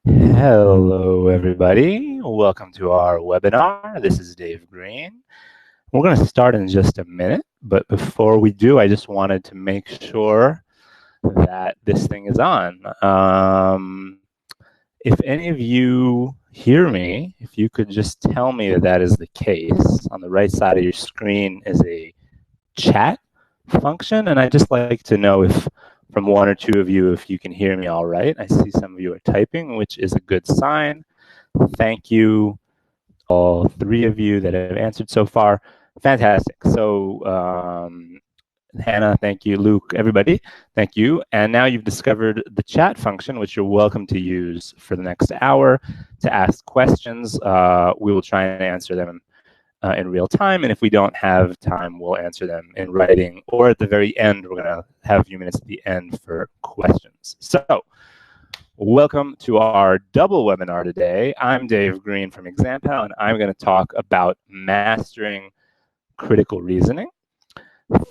Hello, everybody. Welcome to our webinar. This is Dave Green. We're going to start in just a minute, but before we do, I just wanted to make sure that this thing is on. If any of you hear me, if you could just tell me that that is the case. On the right side of your screen is a chat function, and I'd just like to know if from one or two of you if you can hear me all right. I see some of you are typing, which is a good sign. Thank you, all three of you that have answered so far. Fantastic. So Hannah, thank you. Luke, everybody, thank you. And now you've discovered the chat function, which you're welcome to use for the next hour to ask questions. We will try and answer them in real time, and if we don't have time, we'll answer them in writing, or at the very end, we're going to have a few minutes at the end for questions. So, welcome to our double webinar today. I'm Dave Green from examPAL, and I'm going to talk about mastering critical reasoning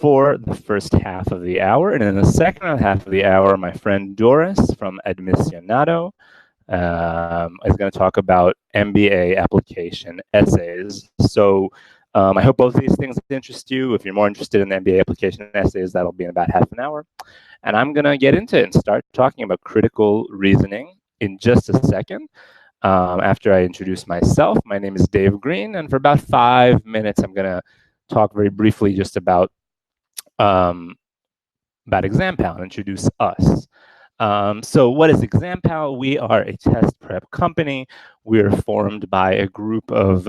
for the first half of the hour, and in the second half of the hour, my friend Doris from Admissionado is going to talk about MBA application essays. So I hope both of these things interest you. If you're more interested in MBA application essays, that'll be in about half an hour. And I'm going to get into it and start talking about critical reasoning in just a second. After I introduce myself, my name is Dave Green, and for about 5 minutes, I'm going to talk very briefly just about examPAL and introduce us. So what is examPAL? We are a test prep company. We are formed by a group of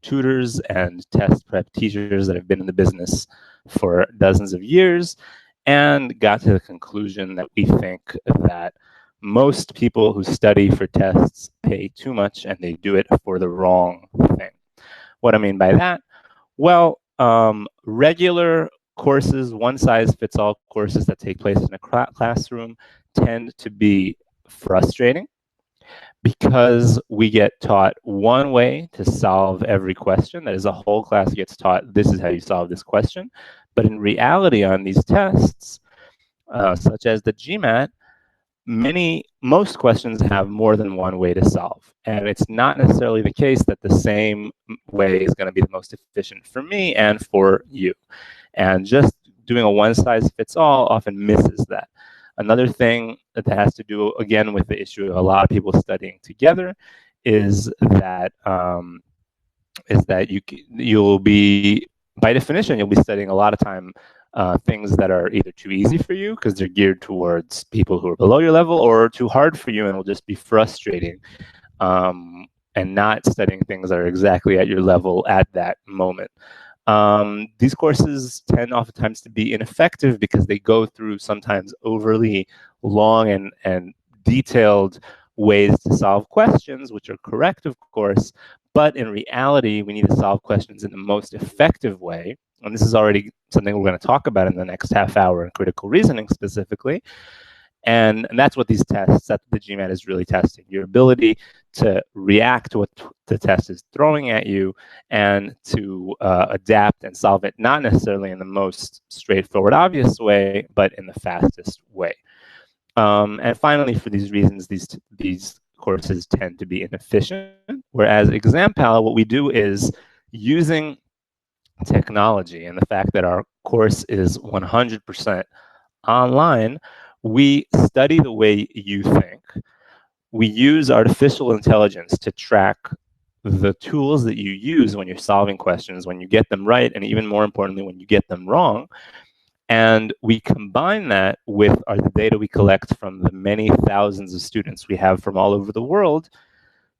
tutors and test prep teachers that have been in the business for dozens of years and got to the conclusion that we think that most people who study for tests pay too much and they do it for the wrong thing. What I mean by that? Well, regular courses, one-size-fits-all courses that take place in a classroom tend to be frustrating because we get taught one way to solve every question. That is, a whole class gets taught, this is how you solve this question. But in reality, on these tests, such as the GMAT, most questions have more than one way to solve. And it's not necessarily the case that the same way is going to be the most efficient for me and for you. And just doing a one-size-fits-all often misses that. Another thing that has to do, again, with the issue of a lot of people studying together is that you'll be, by definition, you'll be studying a lot of time things that are either too easy for you because they're geared towards people who are below your level, or too hard for you and will just be frustrating, and not studying things that are exactly at your level at that moment. These courses tend oftentimes to be ineffective because they go through sometimes overly long and detailed ways to solve questions, which are correct, of course, but in reality, we need to solve questions in the most effective way. And this is already something we're going to talk about in the next half hour in critical reasoning specifically. And that's what these tests, that the GMAT is really testing, your ability to react to what the test is throwing at you and to adapt and solve it, not necessarily in the most straightforward, obvious way, but in the fastest way. And finally, for these reasons, these courses tend to be inefficient, whereas examPAL, what we do is using technology and the fact that our course is 100% online, we study the way you think. We use artificial intelligence to track the tools that you use when you're solving questions, when you get them right, and even more importantly, when you get them wrong. And we combine that with the data we collect from the many thousands of students we have from all over the world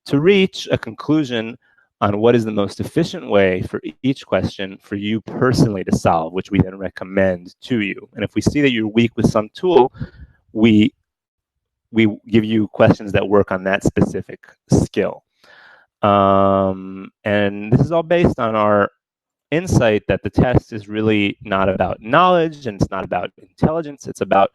to reach a conclusion on what is the most efficient way for each question for you personally to solve, which we then recommend to you. And if we see that you're weak with some tool, we give you questions that work on that specific skill. And this is all based on our insight that the test is really not about knowledge and it's not about intelligence. It's about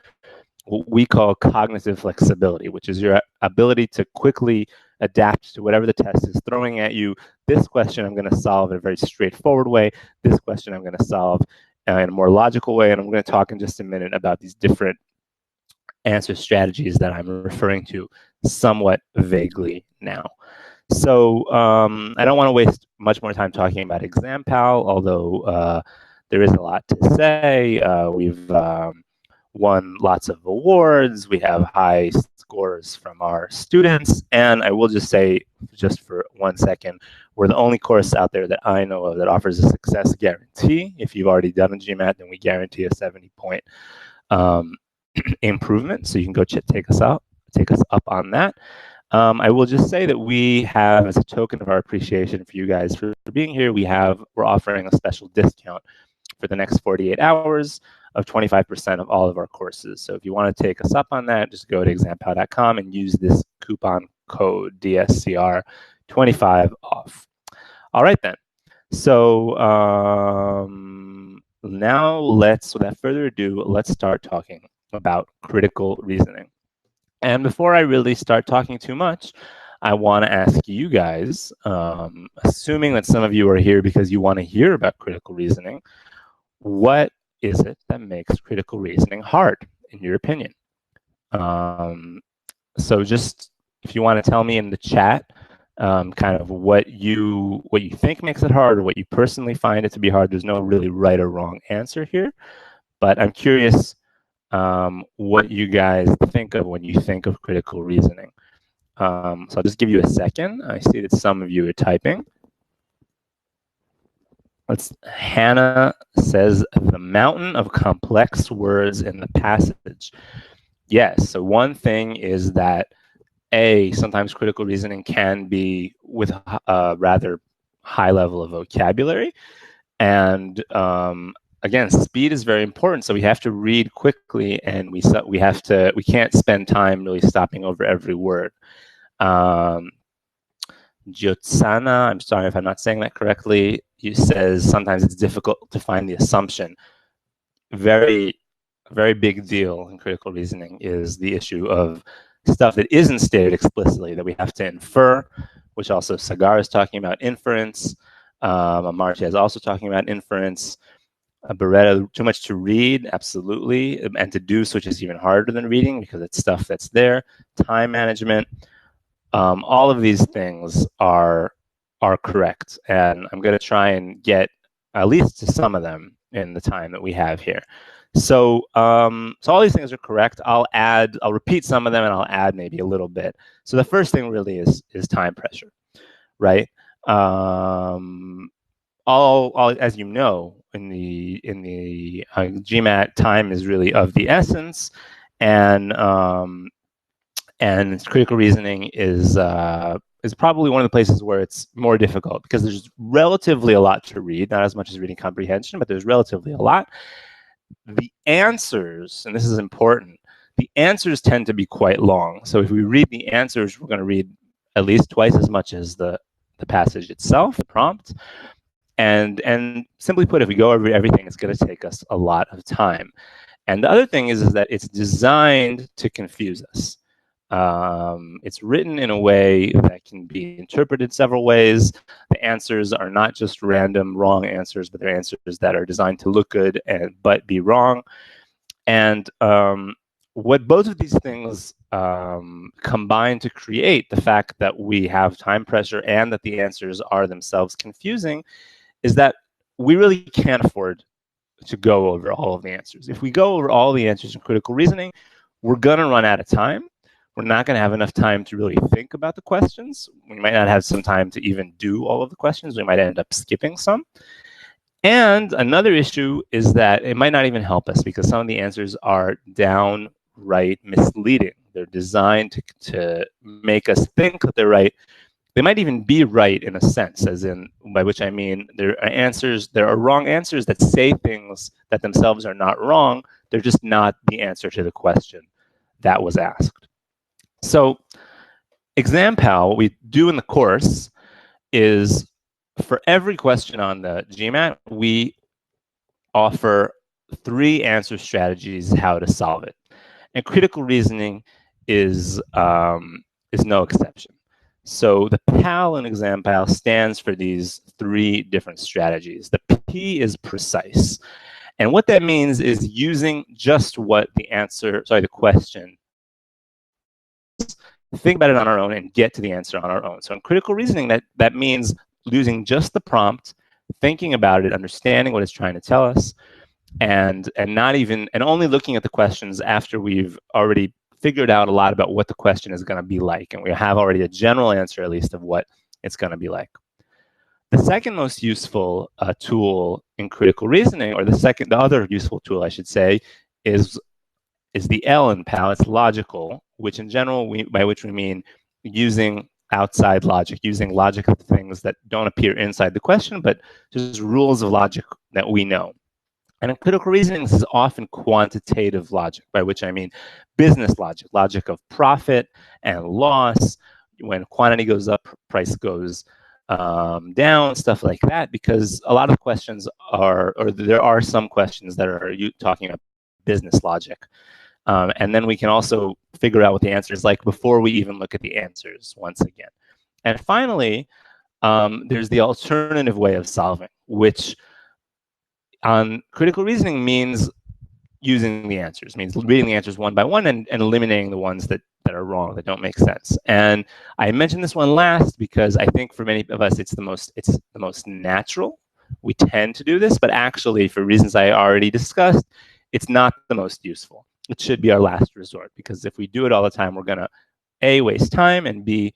what we call cognitive flexibility, which is your ability to quickly adapt to whatever the test is throwing at you. This question I'm going to solve in a very straightforward way. This question I'm going to solve in a more logical way. And I'm going to talk in just a minute about these different answer strategies that I'm referring to somewhat vaguely now. So I don't want to waste much more time talking about examPAL, although there is a lot to say. We've won lots of awards. We have high scores from our students. And I will just say, just for 1 second, we're the only course out there that I know of that offers a success guarantee. If you've already done a GMAT, then we guarantee a 70-point improvement. So you can go take us up on that. I will just say that we have, as a token of our appreciation for you guys for being here, we're offering a special discount for the next 48 hours of 25% of all of our courses. So if you want to take us up on that, just go to examPAL.com and use this coupon code DSCR25 off. All right then. So now without further ado, let's start talking about critical reasoning. And before I really start talking too much, I want to ask you guys, assuming that some of you are here because you want to hear about critical reasoning, what is it that makes critical reasoning hard, in your opinion? So just, if you want to tell me in the chat, kind of what you think makes it hard, or what you personally find it to be hard. There's no really right or wrong answer here, but I'm curious what you guys think of when you think of critical reasoning. So I'll just give you a second. I see that some of you are typing. Hannah says, the mountain of complex words in the passage. Yes, so one thing is that sometimes critical reasoning can be with a rather high level of vocabulary. And again, speed is very important. So we have to read quickly, and we can't spend time really stopping over every word. Giotsana, I'm sorry if I'm not saying that correctly, says sometimes it's difficult to find the assumption. Very big deal in critical reasoning is the issue of stuff that isn't stated explicitly that we have to infer, which also Sagar is talking about inference. Amartya is also talking about inference. Beretta, too much to read, absolutely, and to do, which is even harder than reading because it's stuff that's there. Time management. All of these things are correct, and I'm going to try and get at least to some of them in the time that we have here. So all these things are correct. I'll repeat some of them, and I'll add maybe a little bit. So the first thing really is time pressure, right? As you know, in the GMAT, time is really of the essence, and critical reasoning is probably one of the places where it's more difficult because there's relatively a lot to read, not as much as reading comprehension, but there's relatively a lot. The answers, and this is important, the answers tend to be quite long. So if we read the answers, we're going to read at least twice as much as the passage itself, the prompt. And simply put, if we go over everything, it's going to take us a lot of time. And the other thing is that it's designed to confuse us. It's written in a way that can be interpreted several ways. The answers are not just random wrong answers, but they're answers that are designed to look good but be wrong. And what both of these things combine to create the fact that we have time pressure and that the answers are themselves confusing is that we really can't afford to go over all of the answers. If we go over all the answers in critical reasoning, we're going to run out of time. We're not going to have enough time to really think about the questions. We might not have some time to even do all of the questions. We might end up skipping some. And another issue is that it might not even help us because some of the answers are downright misleading. They're designed to make us think that they're right. They might even be right in a sense, as in, by which I mean there are wrong answers that say things that themselves are not wrong. They're just not the answer to the question that was asked. So examPAL, what we do in the course is for every question on the GMAT, we offer 3 answer strategies how to solve it. And critical reasoning is no exception. So the PAL in examPAL stands for these 3 different strategies. The P is precise. And what that means is using just what the question think about it on our own and get to the answer on our own. So in critical reasoning, that means using just the prompt, thinking about it, understanding what it's trying to tell us, and only looking at the questions after we've already figured out a lot about what the question is going to be like, and we have already a general answer, at least, of what it's going to be like. The second most useful tool in critical reasoning, or the other useful tool, I should say, is the L in PAL. It's logical, which in general, by which we mean using outside logic, using logic of things that don't appear inside the question, but just rules of logic that we know. And in critical reasoning, this is often quantitative logic, by which I mean business logic, logic of profit and loss. When quantity goes up, price goes down, stuff like that, because a lot of questions are, or there are some questions that are talking about business logic. And then we can also figure out what the answer is like before we even look at the answers once again. And finally, there's the alternative way of solving, which on critical reasoning means using the answers, means reading the answers one by one and eliminating the ones that are wrong, that don't make sense. And I mentioned this one last because I think for many of us it's the most natural. We tend to do this, but actually, for reasons I already discussed, it's not the most useful. It should be our last resort, because if we do it all the time, we're going to A, waste time, and B,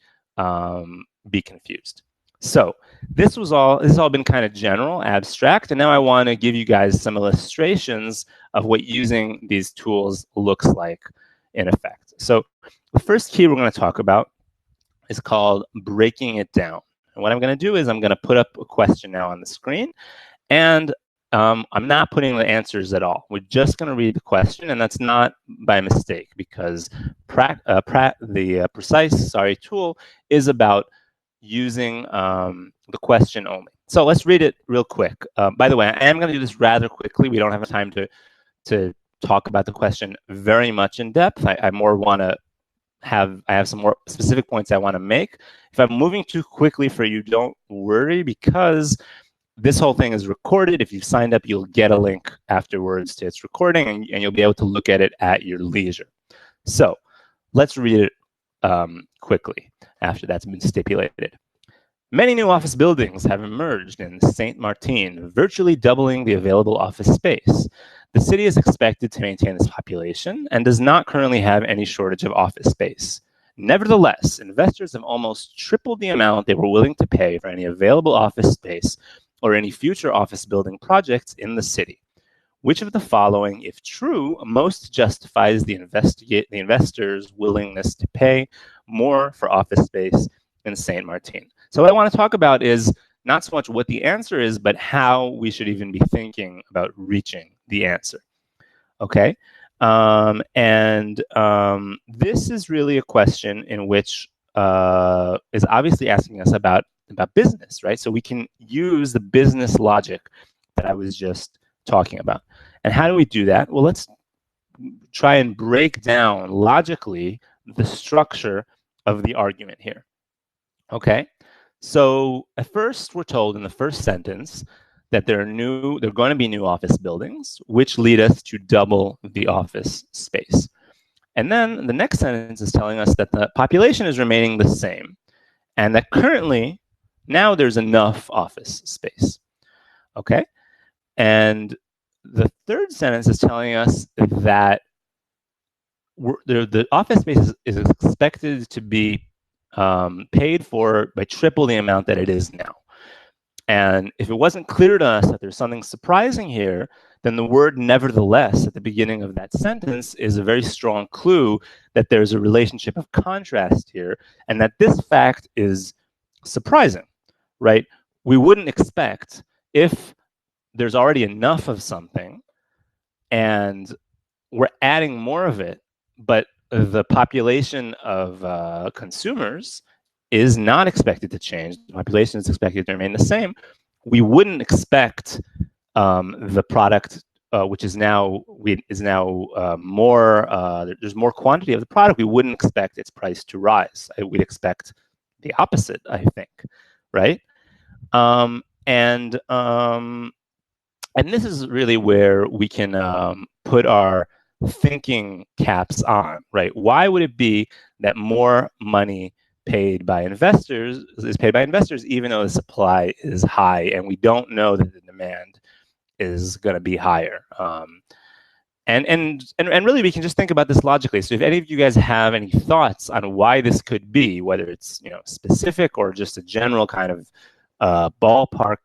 be confused. So this has all been kind of general, abstract, and now I want to give you guys some illustrations of what using these tools looks like in effect. So the first key we're going to talk about is called breaking it down. And what I'm going to do is I'm going to put up a question now on the screen, and I'm not putting the answers at all. We're just going to read the question, and that's not by mistake, because the precise tool is about using the question only. So let's read it real quick. By the way, I am going to do this rather quickly. We don't have time to talk about the question very much in depth. I have some more specific points I want to make. If I'm moving too quickly for you, don't worry, because this whole thing is recorded. If you've signed up, you'll get a link afterwards to its recording, and you'll be able to look at it at your leisure. So let's read it quickly after that's been stipulated. Many new office buildings have emerged in Saint Martin, virtually doubling the available office space. The city is expected to maintain this population and does not currently have any shortage of office space. Nevertheless, investors have almost tripled the amount they were willing to pay for any available office space or any future office building projects in the city. Which of the following, if true, most justifies the investors' willingness to pay more for office space in Saint Martin? So what I want to talk about is not so much what the answer is, but how we should even be thinking about reaching the answer. Okay? This is really a question in which is obviously asking us about business, right? So we can use the business logic that I was just talking about. And how do we do that? Well, let's try and break down logically the structure of the argument here. Okay? So at first, we're told in the first sentence that there are going to be new office buildings, which lead us to double the office space. And then the next sentence is telling us that the population is remaining the same, and that currently, now there's enough office space. Okay? And the third sentence is telling us that the office space is expected to be paid for by triple the amount that it is now. And if it wasn't clear to us that there's something surprising here, then the word nevertheless at the beginning of that sentence is a very strong clue that there's a relationship of contrast here, and that this fact is surprising, right? We wouldn't expect, if there's already enough of something and we're adding more of it, but the population of consumers is not expected to change, the population is expected to remain the same, we wouldn't expect the product, which is now more, there's more quantity of the product, we wouldn't expect its price to rise. We'd expect the opposite, I think, right? And this is really where we can put our thinking caps on, right? Why would it be that more money paid by investors is paid by investors even though the supply is high and we don't know that the demand is going to be higher? And really, we can just think about this logically. So if any of you guys have any thoughts on why this could be, whether it's specific or just a general kind of ballpark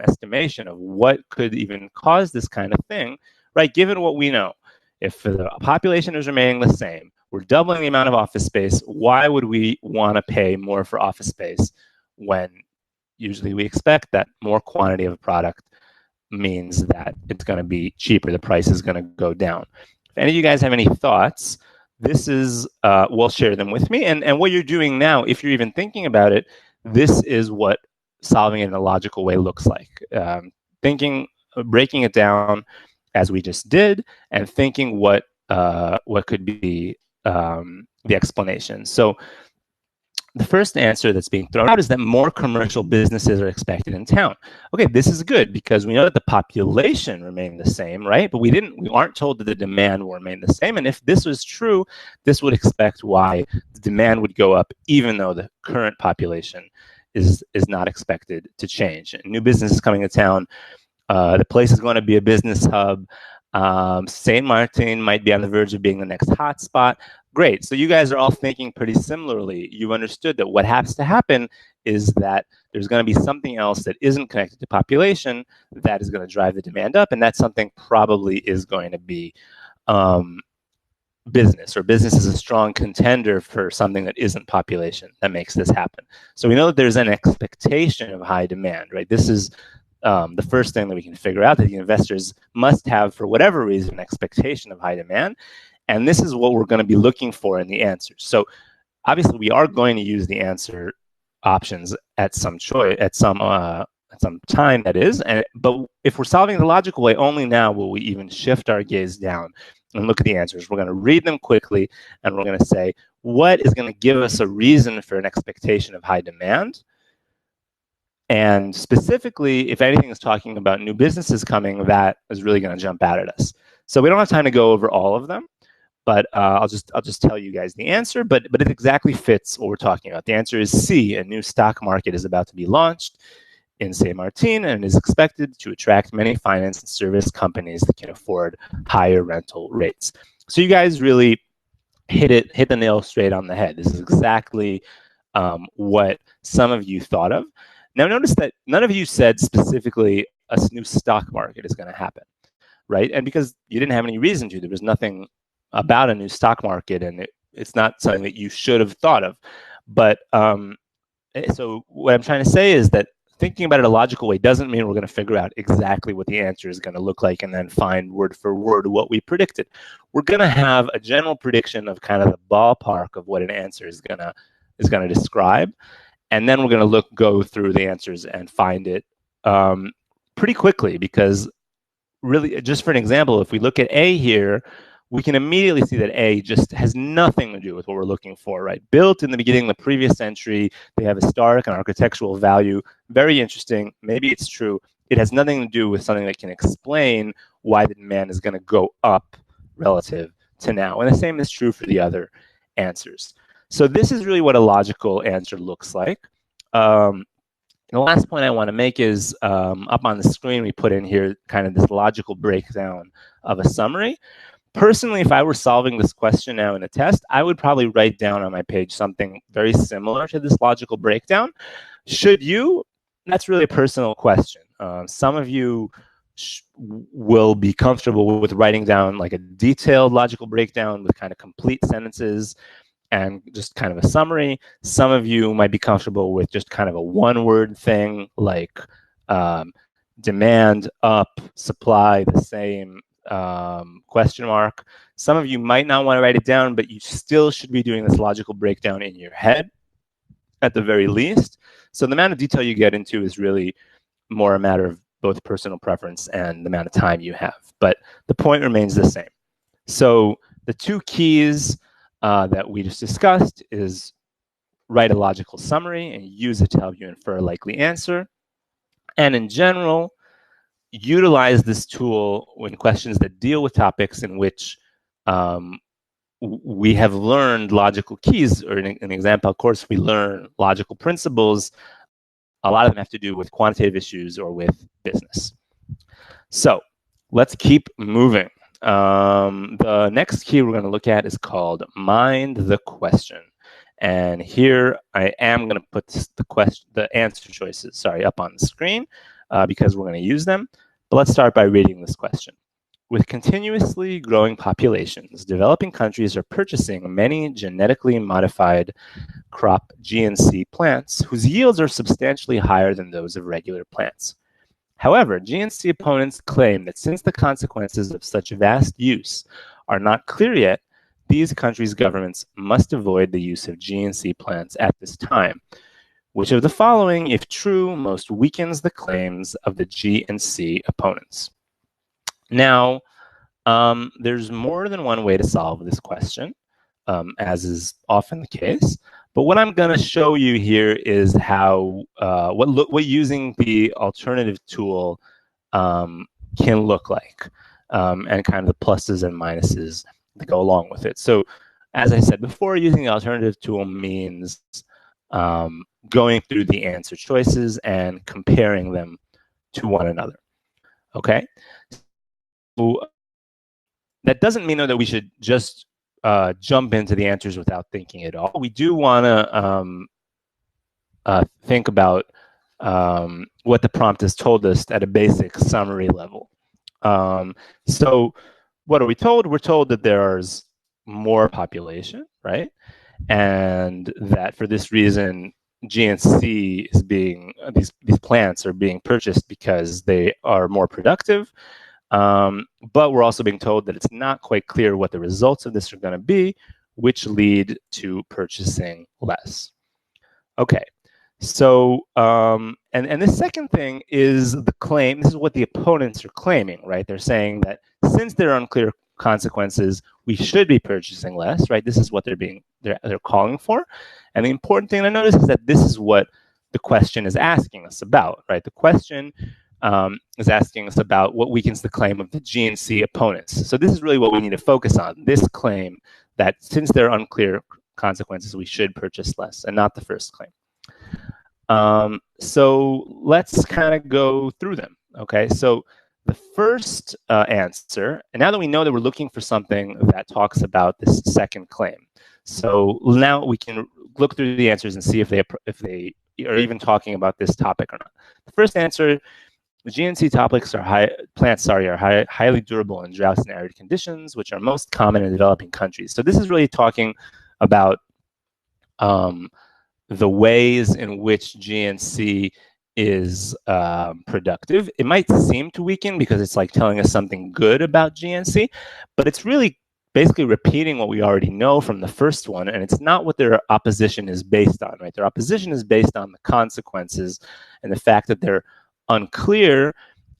estimation of what could even cause this kind of thing, right? Given what we know, if the population is remaining the same, we're doubling the amount of office space, why would we want to pay more for office space when usually we expect that more quantity of a product means that it's going to be cheaper, the price is going to go down? If any of you guys have any thoughts, this is, we'll share them with me. And what you're doing now, if you're even thinking about it, this is what solving it in a logical way looks like. Breaking it down as we just did, and thinking what could be the explanation. So the first answer that's being thrown out is that more commercial businesses are expected in town. Okay, this is good because we know that the population remained the same, right? But we aren't told that the demand will remain the same. And if this was true, this would expect why the demand would go up even though the current population is not expected to change. New businesses coming to town. The place is going to be a business hub. St. Martin might be on the verge of being the next hotspot. Great. So you guys are all thinking pretty similarly. You've understood that what has to happen is that there's going to be something else that isn't connected to population that is going to drive the demand up, and that something probably is going to be business, or business is a strong contender for something that isn't population that makes this happen. So we know that there's an expectation of high demand, right? This is the first thing that we can figure out, that the investors must have, for whatever reason, an expectation of high demand. And this is what we're going to be looking for in the answers. So obviously, we are going to use the answer options at some time, that is. But if we're solving the logical way, only now will we even shift our gaze down and look at the answers. We're going to read them quickly, and we're going to say, what is going to give us a reason for an expectation of high demand? And specifically, if anything is talking about new businesses coming, that is really going to jump out at us. So we don't have time to go over all of them, but I'll just tell you guys the answer. But it exactly fits what we're talking about. The answer is C. A new stock market is about to be launched in St. Martin and is expected to attract many finance and service companies that can afford higher rental rates. So you guys really hit the nail straight on the head. This is exactly what some of you thought of. Now, notice that none of you said specifically a new stock market is going to happen, right? And because you didn't have any reason to, there was nothing about a new stock market, and it's not something that you should have thought of. But so what I'm trying to say is that thinking about it a logical way doesn't mean we're going to figure out exactly what the answer is going to look like and then find word for word what we predicted. We're going to have a general prediction of kind of the ballpark of what an answer is going to describe. And then we're going to go through the answers and find it pretty quickly, because really, just for an example, if we look at A here, we can immediately see that A just has nothing to do with what we're looking for, right? Built in the beginning of the previous century, they have historic and architectural value. Very interesting. Maybe it's true. It has nothing to do with something that can explain why the demand is going to go up relative to now. And the same is true for the other answers. So this is really what a logical answer looks like. The last point I want to make is up on the screen, we put in here kind of this logical breakdown of a summary. Personally, if I were solving this question now in a test, I would probably write down on my page something very similar to this logical breakdown. Should you? That's really a personal question. Some of you will be comfortable with writing down like a detailed logical breakdown with kind of complete sentences and just kind of a summary. Some of you might be comfortable with just kind of a one-word thing like demand up, supply the same, question mark. Some of you might not want to write it down, but you still should be doing this logical breakdown in your head at the very least. So the amount of detail you get into is really more a matter of both personal preference and the amount of time you have. But the point remains the same. So the two keys that we just discussed is write a logical summary and use it to help you infer a likely answer. And in general, utilize this tool when questions that deal with topics in which we have learned logical keys, or in an examPAL course, we learn logical principles. A lot of them have to do with quantitative issues or with business. So let's keep moving. The next key we're going to look at is called mind the question. And here I am going to put the answer choices, up on the screen because we're going to use them. But let's start by reading this question. With continuously growing populations, developing countries are purchasing many genetically modified crop GNC plants whose yields are substantially higher than those of regular plants. However, GNC opponents claim that since the consequences of such vast use are not clear yet, these countries' governments must avoid the use of GNC plants at this time. Which of the following, if true, most weakens the claims of the GNC opponents? Now, there's more than one way to solve this question, as is often the case. But what I'm going to show you here is how what using the alternative tool can look like, and kind of the pluses and minuses that go along with it. So, as I said before, using the alternative tool means going through the answer choices and comparing them to one another. Okay. So, that doesn't mean, though, that we should just jump into the answers without thinking at all. We do want to think about what the prompt has told us at a basic summary level. So what are we told? We're told that there's more population, right? And that for this reason, GNC is being, these plants are being purchased because they are more productive. But we're also being told that it's not quite clear what the results of this are going to be, which lead to purchasing less. Okay, so and the second thing is the claim. This is what the opponents are claiming, right? They're saying that since there are unclear consequences, we should be purchasing less, right? This is what they're calling for. And the important thing to notice is that this is what the question is asking us about, right? The question is asking us about what weakens the claim of the GNC opponents. So this is really what we need to focus on, this claim that since there are unclear consequences, we should purchase less, and not the first claim. So let's kind of go through them, okay? So the first answer, and now that we know that we're looking for something that talks about this second claim, so now we can look through the answers and see if they are even talking about this topic or not. The first answer, the GNC plants are highly durable in drought and arid conditions, which are most common in developing countries. So this is really talking about the ways in which GNC is productive. It might seem to weaken because it's like telling us something good about GNC, but it's really basically repeating what we already know from the first one, and it's not what their opposition is based on, right? Their opposition is based on the consequences and the fact that they're unclear,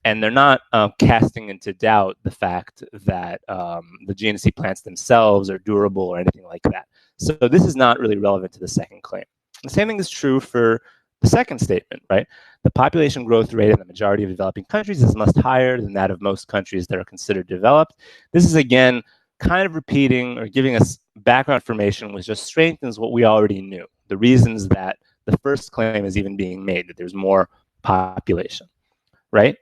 and they're not casting into doubt the fact that the GNC plants themselves are durable or anything like that. So this is not really relevant to the second claim. The same thing is true for the second statement, right? The population growth rate in the majority of developing countries is much higher than that of most countries that are considered developed. This is, again, kind of repeating or giving us background information, which just strengthens what we already knew, the reasons that the first claim is even being made, that there's more population, right?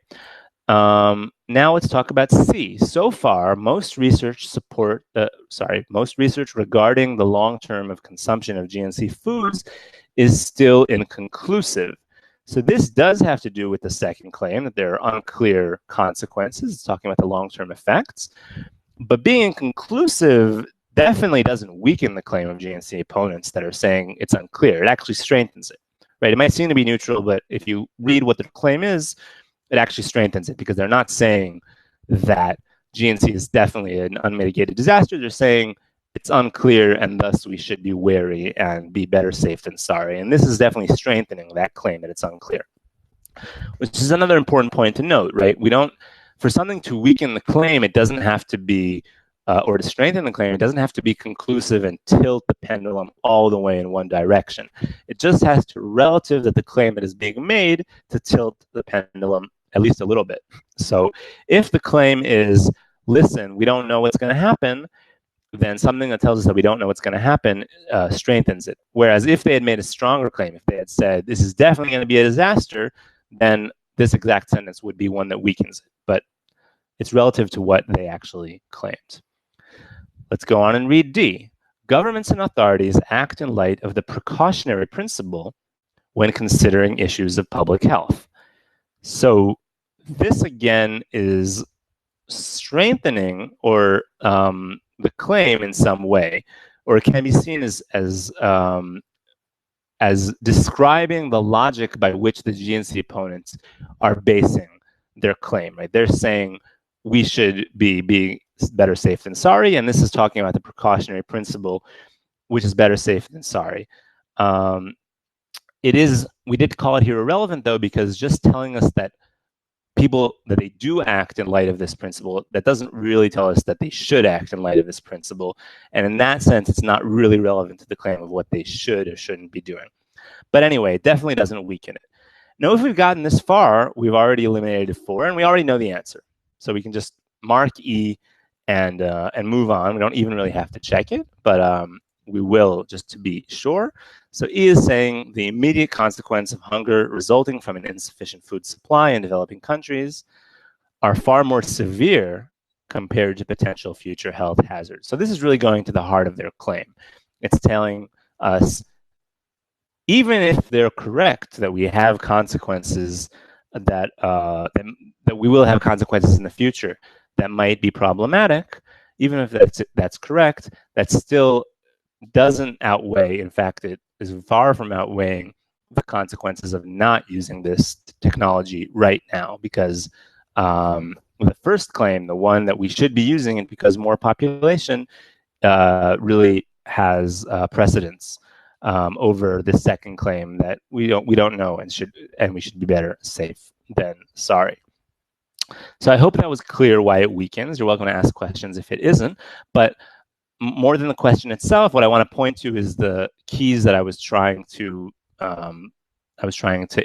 Now let's talk about C. So far, most research regarding the long term of consumption of GNC foods is still inconclusive. So this does have to do with the second claim, that there are unclear consequences. It's talking about the long-term effects. But being inconclusive definitely doesn't weaken the claim of GNC opponents that are saying it's unclear. It actually strengthens it, right? It might seem to be neutral, but if you read what the claim is, it actually strengthens it, because they're not saying that GNC is definitely an unmitigated disaster. They're saying it's unclear, and thus we should be wary and be better safe than sorry. And this is definitely strengthening that claim that it's unclear, which is another important point to note, right? We don't, for something to weaken the claim, it doesn't have to be, or to strengthen the claim, it doesn't have to be conclusive and tilt the pendulum all the way in one direction. It just has to, relative to the claim that is being made, to tilt the pendulum at least a little bit. So if the claim is, listen, we don't know what's going to happen, then something that tells us that we don't know what's going to happen strengthens it. Whereas if they had made a stronger claim, if they had said, this is definitely going to be a disaster, then this exact sentence would be one that weakens it. But it's relative to what they actually claimed. Let's go on and read D. Governments and authorities act in light of the precautionary principle when considering issues of public health. So this again is strengthening or the claim in some way, or it can be seen as describing the logic by which the GNC opponents are basing their claim. Right? They're saying we should be better safe than sorry, and this is talking about the precautionary principle, which is better safe than sorry. It is. We did call it here irrelevant though, because just telling us that they do act in light of this principle, that doesn't really tell us that they should act in light of this principle. And in that sense, it's not really relevant to the claim of what they should or shouldn't be doing. But anyway, it definitely doesn't weaken it. Now, if we've gotten this far, we've already eliminated 4, and we already know the answer. So we can just mark E and move on. We don't even really have to check it, but we will just to be sure. So E is saying the immediate consequence of hunger resulting from an insufficient food supply in developing countries are far more severe compared to potential future health hazards. So this is really going to the heart of their claim. It's telling us, even if they're correct that we have consequences that we will have consequences in the future that might be problematic, even if that's correct, that still doesn't outweigh. In fact, it is far from outweighing the consequences of not using this technology right now, because the first claim, the one that we should be using it because more population, really has precedence over the second claim that we don't know and we should be better safe than sorry. So I hope that was clear why it weakens. You're welcome to ask questions if it isn't, but more than the question itself, what I want to point to is the keys that I was trying to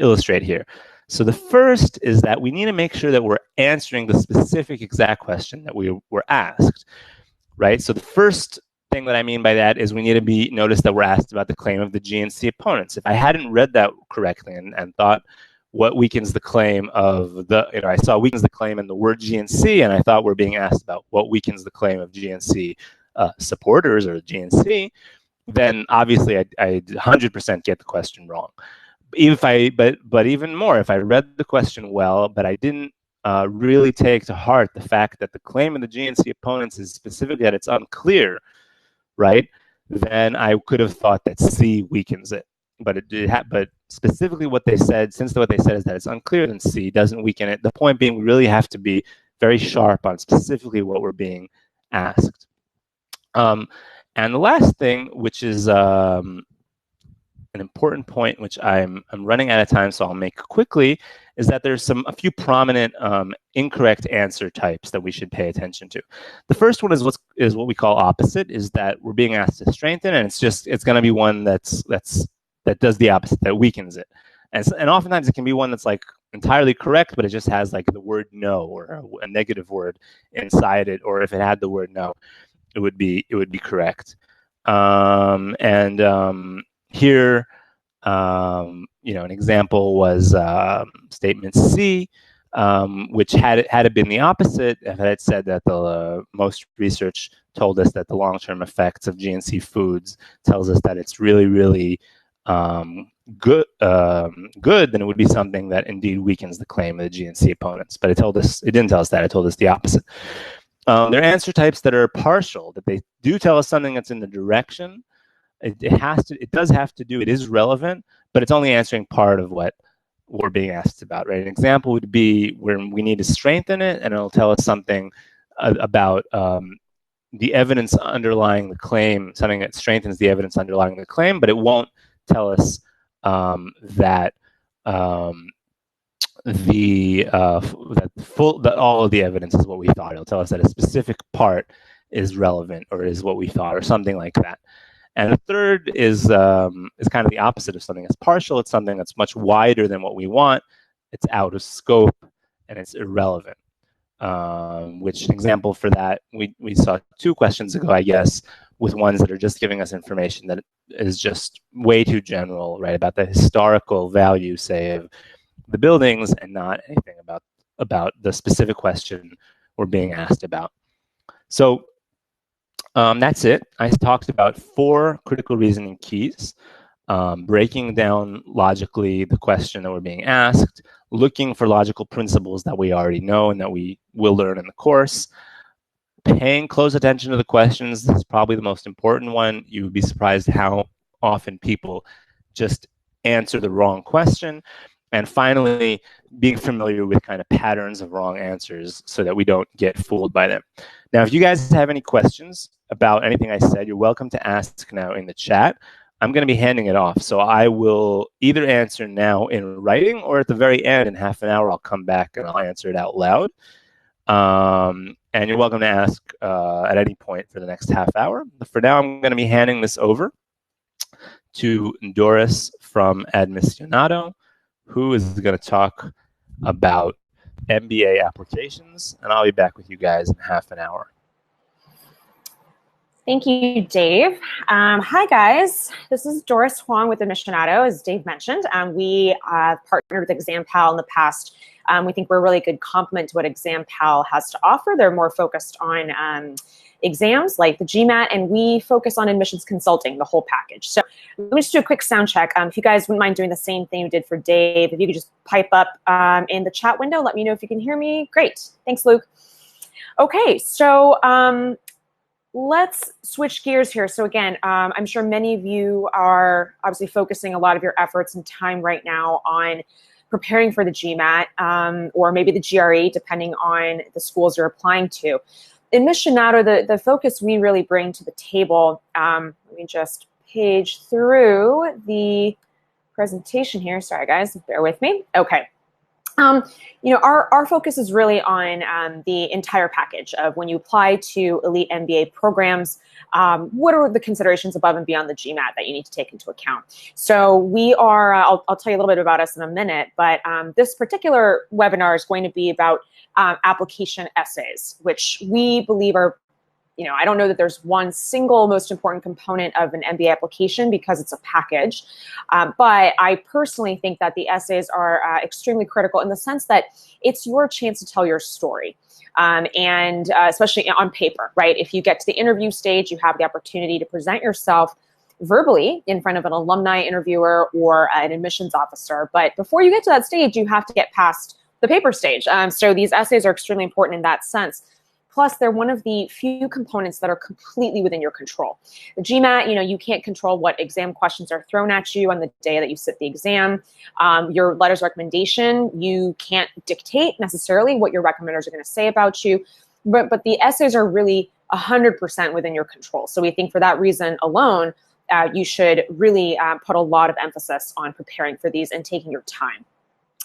illustrate here. So the first is that we need to make sure that we're answering the specific exact question that we were asked, right? So the first thing that I mean by that is we need to notice that we're asked about the claim of the GNC opponents. If I hadn't read that correctly and thought what weakens the claim of I saw weakens the claim in the word GNC, and I thought we're being asked about what weakens the claim of GNC supporters or GNC, then obviously I'd 100% get the question wrong. But even more, if I read the question well, but I didn't really take to heart the fact that the claim of the GNC opponents is specifically that it's unclear, right? Then I could have thought that C weakens it. But but specifically what they said, since what they said is that it's unclear, then C doesn't weaken it. The point being, we really have to be very sharp on specifically what we're being asked. And the last thing, which is an important point, which I'm running out of time, so I'll make quickly, is that there's a few prominent incorrect answer types that we should pay attention to. The first one is what we call opposite, is that we're being asked to strengthen, and it's going to be one that does the opposite, that weakens it. And oftentimes it can be one that's like entirely correct, but it just has like the word no or a negative word inside it, or if it had the word no, it would be correct. Here, an example was statement C, which had it been the opposite, if it had said that the most research told us that the long-term effects of GNC foods tells us that it's really, really good, then it would be something that indeed weakens the claim of the GNC opponents. But it didn't tell us that. It told us the opposite. There are answer types that are partial, that they do tell us something that's in the direction. It does have to do, it is relevant, but it's only answering part of what we're being asked about, right? An example would be where we need to strengthen it, and it'll tell us something about the evidence underlying the claim, something that strengthens the evidence underlying the claim, but it won't tell us that all of the evidence is what we thought. It'll tell us that a specific part is relevant or is what we thought, or something like that. And the third is kind of the opposite of something that's partial. It's something that's much wider than what we want. It's out of scope and it's irrelevant. which example for that, we saw 2 questions ago, I guess, with ones that are just giving us information that is just way too general, right, about the historical value, say, of the buildings, and not anything about the specific question we're being asked about. So that's it. I talked about 4 critical reasoning keys, breaking down logically the question that we're being asked, looking for logical principles that we already know and that we will learn in the course, paying close attention to the questions. This is probably the most important one. You would be surprised how often people just answer the wrong question. And finally, being familiar with kind of patterns of wrong answers so that we don't get fooled by them. Now, if you guys have any questions about anything I said, you're welcome to ask now in the chat. I'm going to be handing it off. So I will either answer now in writing, or at the very end in half an hour, I'll come back and I'll answer it out loud. And you're welcome to ask at any point for the next half hour. But for now, I'm going to be handing this over to Doris from Admissionado, who is going to talk about MBA applications, and I'll be back with you guys in half an hour. Thank you, Dave. Hi, guys. This is Doris Huang with Admissionado, as Dave mentioned. We have partnered with examPAL in the past. We think we're a really good complement to what examPAL has to offer. They're more focused on exams like the GMAT, and we focus on admissions consulting, the whole package. So let me just do a quick sound check. If you guys wouldn't mind doing the same thing you did for Dave, if you could just pipe up in the chat window, let me know if you can hear me. Great. Thanks, Luke. Okay, so let's switch gears here. So again, I'm sure many of you are obviously focusing a lot of your efforts and time right now on preparing for the GMAT or maybe the GRE, depending on the schools you're applying to. Admissionado, the focus we really bring to the table, let me just page through the presentation here. Sorry, guys, bear with me. Okay. You know, our focus is really on the entire package of when you apply to elite MBA programs, what are the considerations above and beyond the GMAT that you need to take into account? So we are, I'll tell you a little bit about us in a minute, but this particular webinar is going to be about application essays, which we believe are, you know, I don't know that there's one single most important component of an MBA application because it's a package. But I personally think that the essays are extremely critical in the sense that it's your chance to tell your story. And especially on paper, right? If you get to the interview stage, you have the opportunity to present yourself verbally in front of an alumni interviewer or an admissions officer. But before you get to that stage, you have to get past the paper stage. So these essays are extremely important in that sense. Plus, they're one of the few components that are completely within your control. The GMAT, you know, you can't control what exam questions are thrown at you on the day that you sit the exam. Your letters of recommendation, you can't dictate necessarily what your recommenders are going to say about you. But the essays are really 100% within your control. So we think for that reason alone, you should really put a lot of emphasis on preparing for these and taking your time.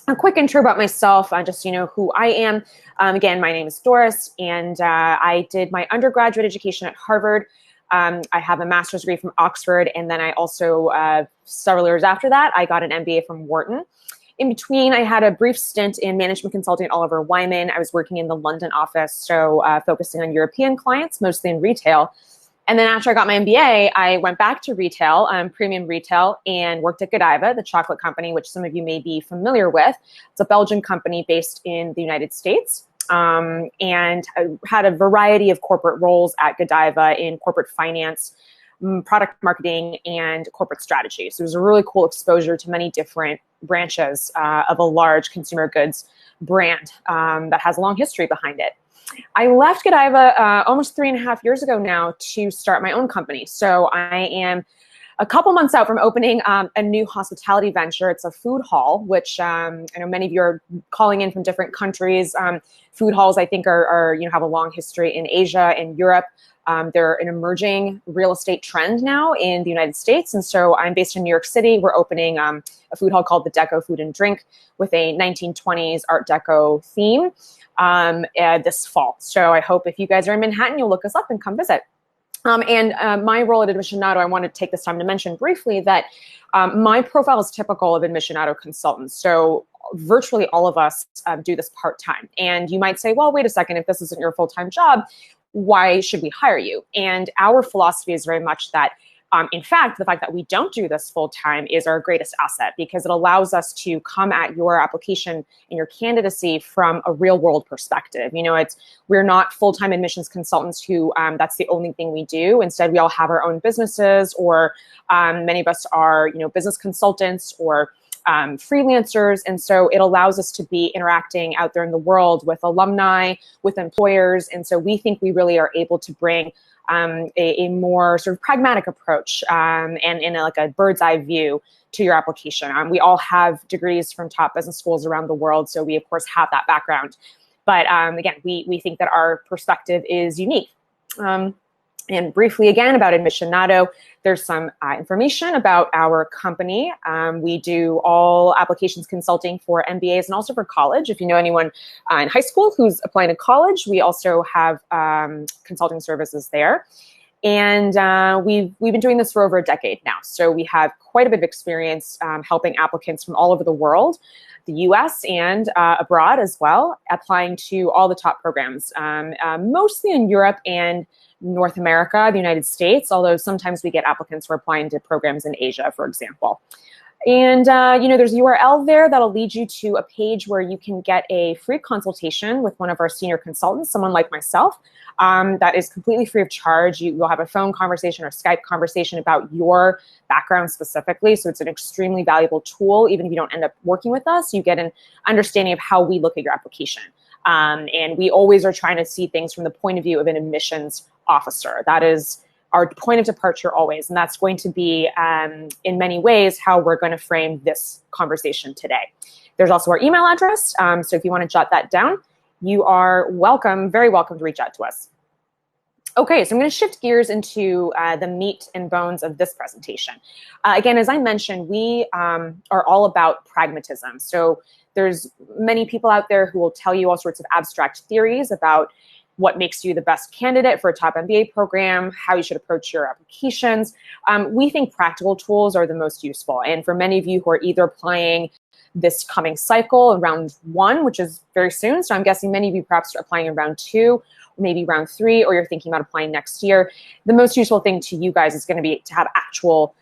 A quick intro about myself, just so you know who I am. Again, my name is Doris, and I did my undergraduate education at Harvard. I have a master's degree from Oxford, and then I also, several years after that, I got an MBA from Wharton. In between, I had a brief stint in management consulting at Oliver Wyman. I was working in the London office, so focusing on European clients, mostly in retail. And then after I got my MBA, I went back to retail, premium retail, and worked at Godiva, the chocolate company, which some of you may be familiar with. It's a Belgian company based in the United States. And I had a variety of corporate roles at Godiva in corporate finance, product marketing, and corporate strategy. So it was a really cool exposure to many different branches of a large consumer goods brand that has a long history behind it. I left Godiva almost 3.5 years ago now to start my own company. So I am a couple months out from opening a new hospitality venture. It's a food hall, which I know many of you are calling in from different countries. Food halls, I think, are have a long history in Asia and Europe. They're an emerging real estate trend now in the United States. And so I'm based in New York City. We're opening a food hall called the Deco Food and Drink with a 1920s Art Deco theme this fall. So I hope if you guys are in Manhattan, you'll look us up and come visit. And my role at Admissionado, I want to take this time to mention briefly that my profile is typical of Admissionado consultants. So virtually all of us do this part-time. And you might say, well, wait a second, if this isn't your full-time job, why should we hire you? And our philosophy is very much that, in fact, the fact that we don't do this full-time is our greatest asset, because it allows us to come at your application and your candidacy from a real-world perspective. We're not full-time admissions consultants who that's the only thing we do. Instead, we all have our own businesses, or many of us are, business consultants or freelancers. And so it allows us to be interacting out there in the world with alumni, with employers. And so we think we really are able to bring a more sort of pragmatic approach and in like a bird's eye view to your application. We all have degrees from top business schools around the world, so we of course have that background. But again, we think that our perspective is unique. And briefly again about Admissionado, there's some information about our company. We do all applications consulting for MBAs and also for college. If you know anyone in high school who's applying to college, we also have consulting services there. And we've been doing this for over a decade now. So we have quite a bit of experience helping applicants from all over the world, the US and abroad as well, applying to all the top programs, mostly in Europe and North America, the United States, although sometimes we get applicants who are applying to programs in Asia, for example. And, there's a URL there that'll lead you to a page where you can get a free consultation with one of our senior consultants, someone like myself, that is completely free of charge. You'll have a phone conversation or Skype conversation about your background specifically. So it's an extremely valuable tool. Even if you don't end up working with us, you get an understanding of how we look at your application. And we always are trying to see things from the point of view of an admissions officer. That is our point of departure always. And that's going to be, in many ways, how we're going to frame this conversation today. There's also our email address. So if you want to jot that down, you are welcome, very welcome to reach out to us. Okay, so I'm going to shift gears into the meat and bones of this presentation. Again, as I mentioned, we are all about pragmatism. So there's many people out there who will tell you all sorts of abstract theories about what makes you the best candidate for a top MBA program, how you should approach your applications. We think practical tools are the most useful. And for many of you who are either applying this coming cycle in round 1, which is very soon, so I'm guessing many of you perhaps are applying in round 2, maybe round 3, or you're thinking about applying next year, the most useful thing to you guys is going to be to have actual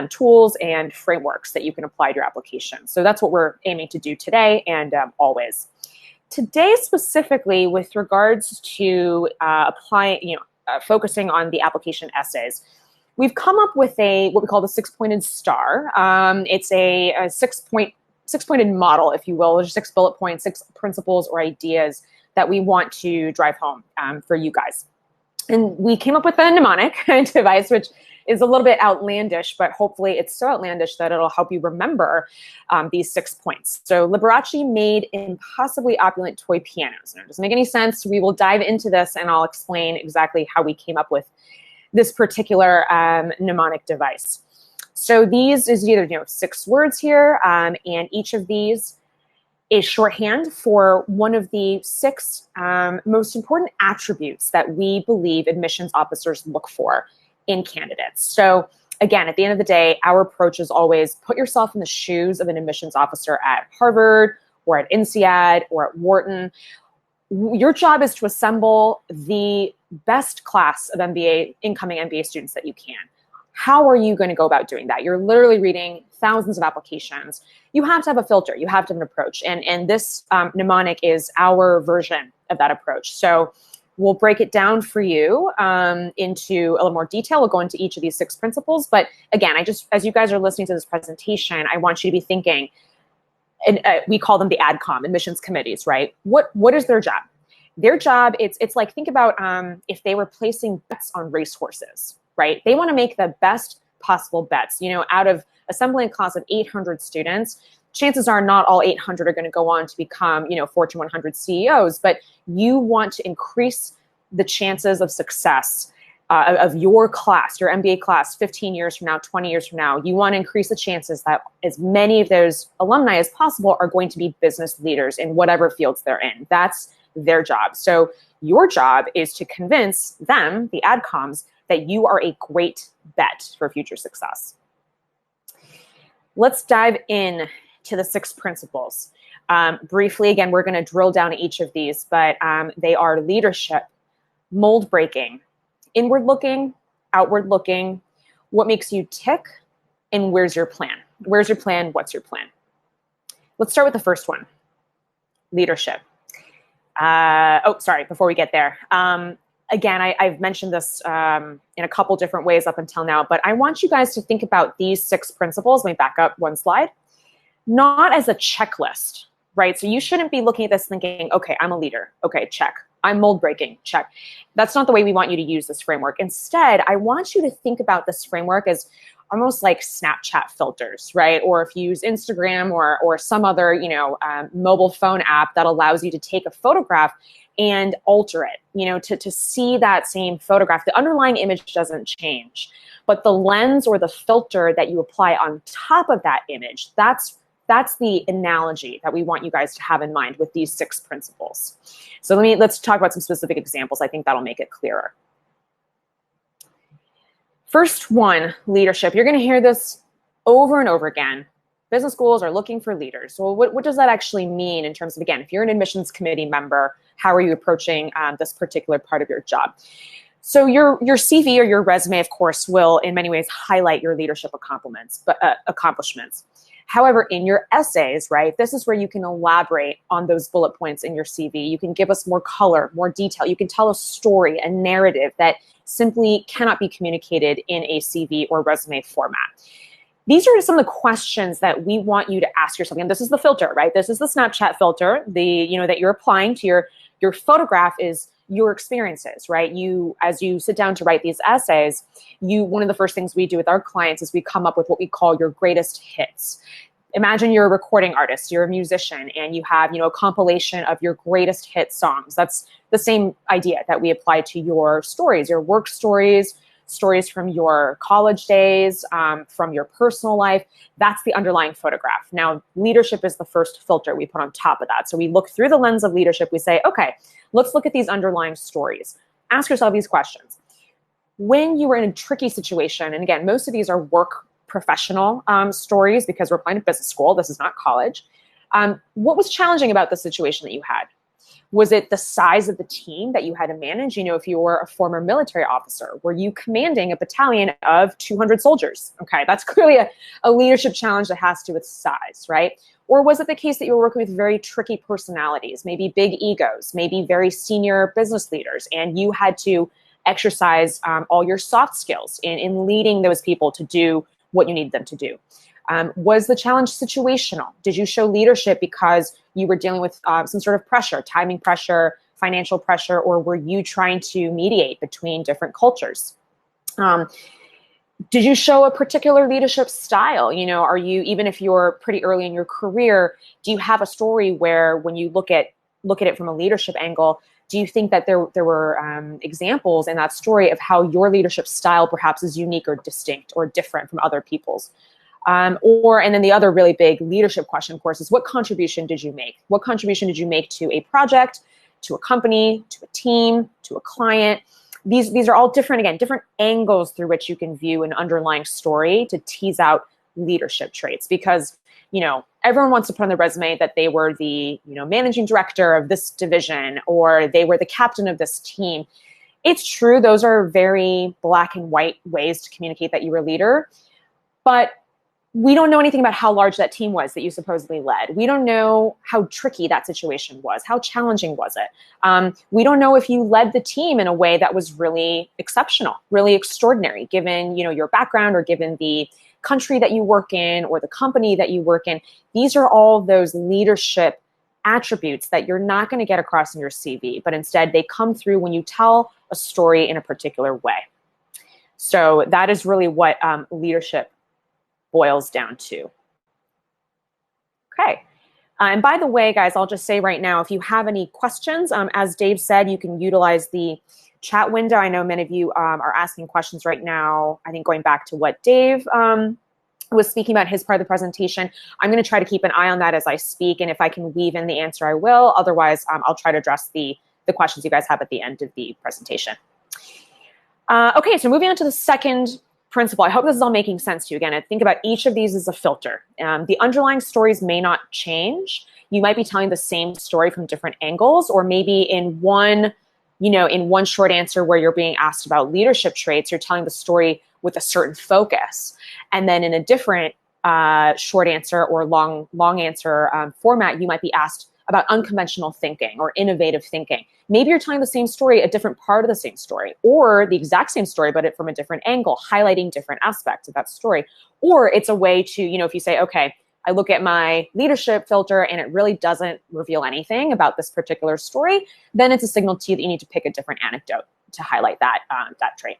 tools and frameworks that you can apply to your application. So that's what we're aiming to do today and always. Today specifically, with regards to focusing on the application essays, we've come up with what we call the 6-pointed star. It's a six-pointed model, if you will. There's 6 bullet points, 6 principles or ideas that we want to drive home for you guys. And we came up with a mnemonic device, which is a little bit outlandish, but hopefully it's so outlandish that it'll help you remember these 6 points. So Liberace made impossibly opulent toy pianos. And it doesn't make any sense. We will dive into this and I'll explain exactly how we came up with this particular mnemonic device. So these is either 6 words here, and each of these is shorthand for one of the 6 most important attributes that we believe admissions officers look for in candidates. So again, at the end of the day, our approach is always put yourself in the shoes of an admissions officer at Harvard or at INSEAD or at Wharton. Your job is to assemble the best class of incoming MBA students that you can. How are you going to go about doing that? You're literally reading thousands of applications. You have to have a filter. You have to have an approach. And this mnemonic is our version of that approach. So we'll break it down for you into a little more detail. We'll go into each of these 6 principles. But again, as you guys are listening to this presentation, I want you to be thinking, and we call them the AdCom, admissions committees, right? What is their job? Their job, it's like, think about if they were placing bets on racehorses, right? They want to make the best possible bets. Out of assembling a class of 800 students, chances are not all 800 are going to go on to become, Fortune 100 CEOs, but you want to increase the chances of success of your class, your MBA class, 15 years from now, 20 years from now. You want to increase the chances that as many of those alumni as possible are going to be business leaders in whatever fields they're in. That's their job. So your job is to convince them, the AdComs, that you are a great bet for future success. Let's dive in to the 6 principles. Briefly, again, we're going to drill down each of these, but they are leadership, mold breaking, inward looking, outward looking, what makes you tick, and where's your plan? Where's your plan? What's your plan? Let's start with the first one, leadership. Before we get there. Again, I've mentioned this in a couple different ways up until now, but I want you guys to think about these 6 principles. Let me back up one slide. Not as a checklist, right? So you shouldn't be looking at this thinking, okay, I'm a leader. Okay, check. I'm mold breaking, check. That's not the way we want you to use this framework. Instead, I want you to think about this framework as almost like Snapchat filters, right? Or if you use Instagram or some other, mobile phone app that allows you to take a photograph and alter it, to see that same photograph. The underlying image doesn't change, but the lens or the filter that you apply on top of that image, that's the analogy that we want you guys to have in mind with these 6 principles. So let's talk about some specific examples. I think that'll make it clearer. First one, leadership. You're going to hear this over and over again. Business schools are looking for leaders. So what does that actually mean in terms of, again, if you're an admissions committee member, how are you approaching this particular part of your job? So your CV or your resume, of course, will in many ways highlight your leadership accomplishments. However, in your essays, right, this is where you can elaborate on those bullet points in your CV. You can give us more color, more detail. You can tell a story, a narrative that simply cannot be communicated in a CV or resume format. These are some of the questions that we want you to ask yourself. And this is the filter, right? This is the Snapchat filter, that you're applying to your photograph is your experiences, right? As you sit down to write these essays, one of the first things we do with our clients is we come up with what we call your greatest hits. Imagine you're a recording artist, you're a musician, and you have, a compilation of your greatest hit songs. That's the same idea that we apply to your stories, your work stories from your college days, from your personal life. That's the underlying photograph. Now, leadership is the first filter we put on top of that. So we look through the lens of leadership. We say, okay, let's look at these underlying stories. Ask yourself these questions. When you were in a tricky situation, and again, most of these are work professional stories because we're applying to business school. This is not college. What was challenging about the situation that you had? Was it the size of the team that you had to manage? If you were a former military officer, were you commanding a battalion of 200 soldiers? Okay, that's clearly a leadership challenge that has to do with size, right? Or was it the case that you were working with very tricky personalities, maybe big egos, maybe very senior business leaders, and you had to exercise all your soft skills in leading those people to do what you need them to do? Was the challenge situational? Did you show leadership because you were dealing with some sort of pressure, timing pressure, financial pressure, or were you trying to mediate between different cultures? Did you show a particular leadership style? Are you, even if you're pretty early in your career, do you have a story where when you look at it from a leadership angle, do you think that there were examples in that story of how your leadership style perhaps is unique or distinct or different from other people's? And then the other really big leadership question, of course, is what contribution did you make? What contribution did you make to a project, to a company, to a team, to a client? These are all different angles through which you can view an underlying story to tease out leadership traits, because everyone wants to put on their resume that they were the managing director of this division or they were the captain of this team. It's true, those are very black and white ways to communicate that you were a leader, but we don't know anything about how large that team was that you supposedly led. We don't know how tricky that situation was. How challenging was it? We don't know if you led the team in a way that was really exceptional, really extraordinary, given your background or given the country that you work in or the company that you work in. These are all those leadership attributes that you're not going to get across in your CV, but instead they come through when you tell a story in a particular way. So that is really what leadership boils down to. Okay. And by the way, guys, I'll just say right now, if you have any questions, as Dave said, you can utilize the chat window. I know many of you are asking questions right now. I think going back to what Dave was speaking about his part of the presentation, I'm going to try to keep an eye on that as I speak. And if I can weave in the answer, I will. Otherwise, I'll try to address the questions you guys have at the end of the presentation. Okay, so moving on to the second principle. I hope this is all making sense to you. Again, I think about each of these as a filter. The underlying stories may not change. You might be telling the same story from different angles, or maybe in one, in one short answer where you're being asked about leadership traits, you're telling the story with a certain focus. And then in a different short answer or long answer format, you might be asked about unconventional thinking or innovative thinking. Maybe you're telling the same story, a different part of the same story, or the exact same story, but from a different angle, highlighting different aspects of that story. Or it's a way to, if you say, okay, I look at my leadership filter and it really doesn't reveal anything about this particular story, then it's a signal to you that you need to pick a different anecdote to highlight that trait.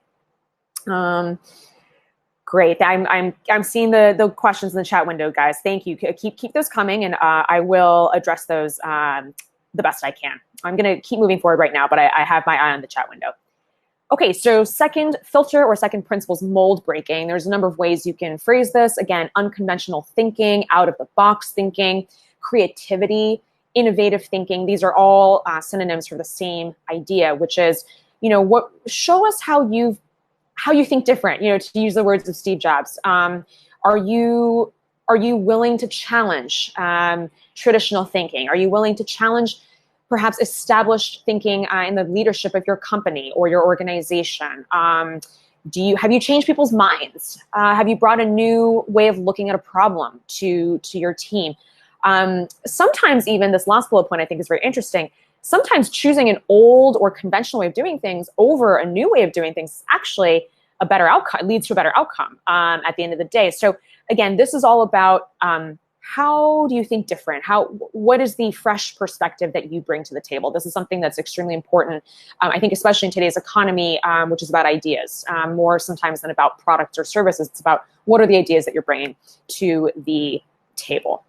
Great. I'm seeing the questions in the chat window, guys. Thank you. Keep those coming, and I will address those the best I can. I'm going to keep moving forward right now, but I have my eye on the chat window. Okay, so second filter or second principle is mold breaking. There's a number of ways you can phrase this. Again, unconventional thinking, out of the box thinking, creativity, innovative thinking. These are all synonyms for the same idea, which is, show us how you think different, to use the words of Steve Jobs. Are you willing to challenge traditional thinking? Are you willing to challenge perhaps established thinking in the leadership of your company or your organization? Have you changed people's minds? Have you brought a new way of looking at a problem to your team? Sometimes even this last bullet point I think is very interesting. Sometimes choosing an old or conventional way of doing things over a new way of doing things is actually a better outcome, leads to a better outcome at the end of the day. So again, this is all about how do you think different? What is the fresh perspective that you bring to the table? This is something that's extremely important, I think, especially in today's economy, which is about ideas, more sometimes than about products or services. It's about what are the ideas that you're bringing to the table.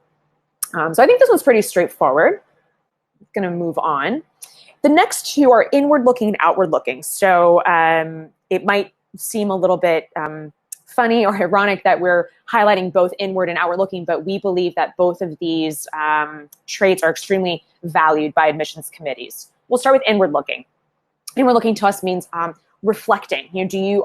So I think this one's pretty straightforward. I'm going to move on. The next two are inward looking and outward looking. So it might seem a little bit funny or ironic that we're highlighting both inward and outward looking, but we believe that both of these traits are extremely valued by admissions committees. We'll start with inward looking. Inward looking to us means reflecting.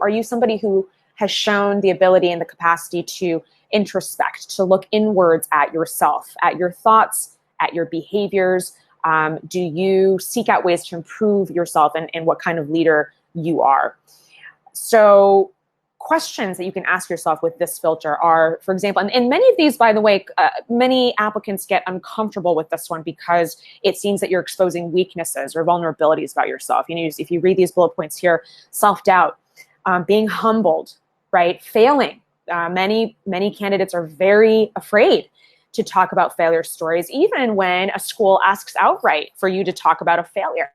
Are you somebody who has shown the ability and the capacity to introspect, to look inwards at yourself, at your thoughts, at your behaviors? Do you seek out ways to improve yourself and what kind of leader you are? So questions that you can ask yourself with this filter are, for example, and many of these, by the way, many applicants get uncomfortable with this one because it seems that you're exposing weaknesses or vulnerabilities about yourself. If you read these bullet points here, self-doubt, being humbled, right? Failing. Many candidates are very afraid to talk about failure stories, even when a school asks outright for you to talk about a failure.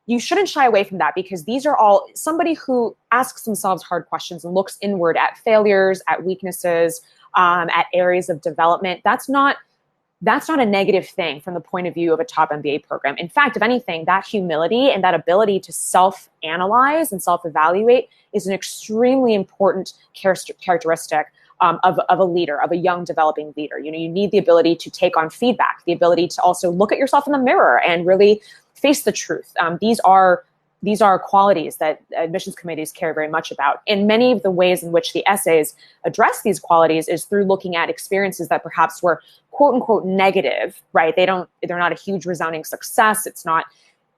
You shouldn't shy away from that, because these are all somebody who asks themselves hard questions and looks inward at failures, at weaknesses, at areas of development. That's not a negative thing from the point of view of a top MBA program. In fact, if anything, that humility and that ability to self-analyze and self-evaluate is an extremely important characteristic of a leader, of a young developing leader. You need the ability to take on feedback, the ability to also look at yourself in the mirror and really face the truth. These are qualities that admissions committees care very much about. And many of the ways in which the essays address these qualities is through looking at experiences that perhaps were quote unquote negative, right? They're not a huge resounding success. It's not,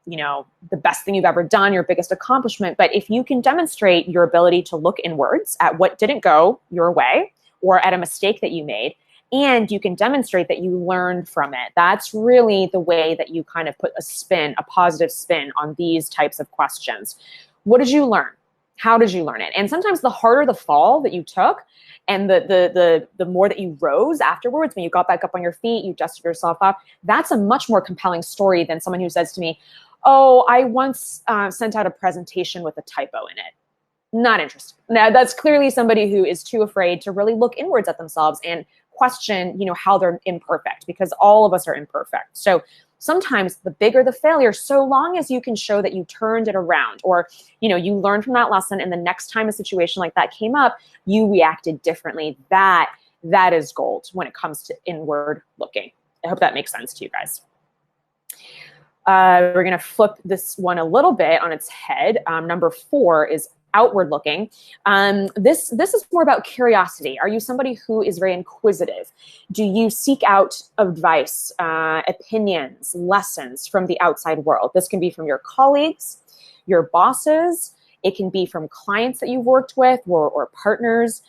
the best thing you've ever done, your biggest accomplishment. But if you can demonstrate your ability to look inwards at what didn't go your way or at a mistake that you made, and you can demonstrate that you learned from it, that's really the way that you kind of put a positive spin on these types of questions. What did you learn? How did you learn it? And sometimes the harder the fall that you took and the more that you rose afterwards, when you got back up on your feet, you dusted yourself up, that's a much more compelling story than someone who says to me, oh, I once sent out a presentation with a typo in it. Not interested. Now, that's clearly somebody who is too afraid to really look inwards at themselves and question, how they're imperfect, because all of us are imperfect. So sometimes the bigger the failure, so long as you can show that you turned it around, or, you learned from that lesson, and the next time a situation like that came up, you reacted differently. That is gold when it comes to inward looking. I hope that makes sense to you guys. We're going to flip this one a little bit on its head. Number 4 is outward looking. This is more about curiosity. Are you somebody who is very inquisitive? Do you seek out advice, opinions, lessons from the outside world? This can be from your colleagues, your bosses. It can be from clients that you've worked with, or partners,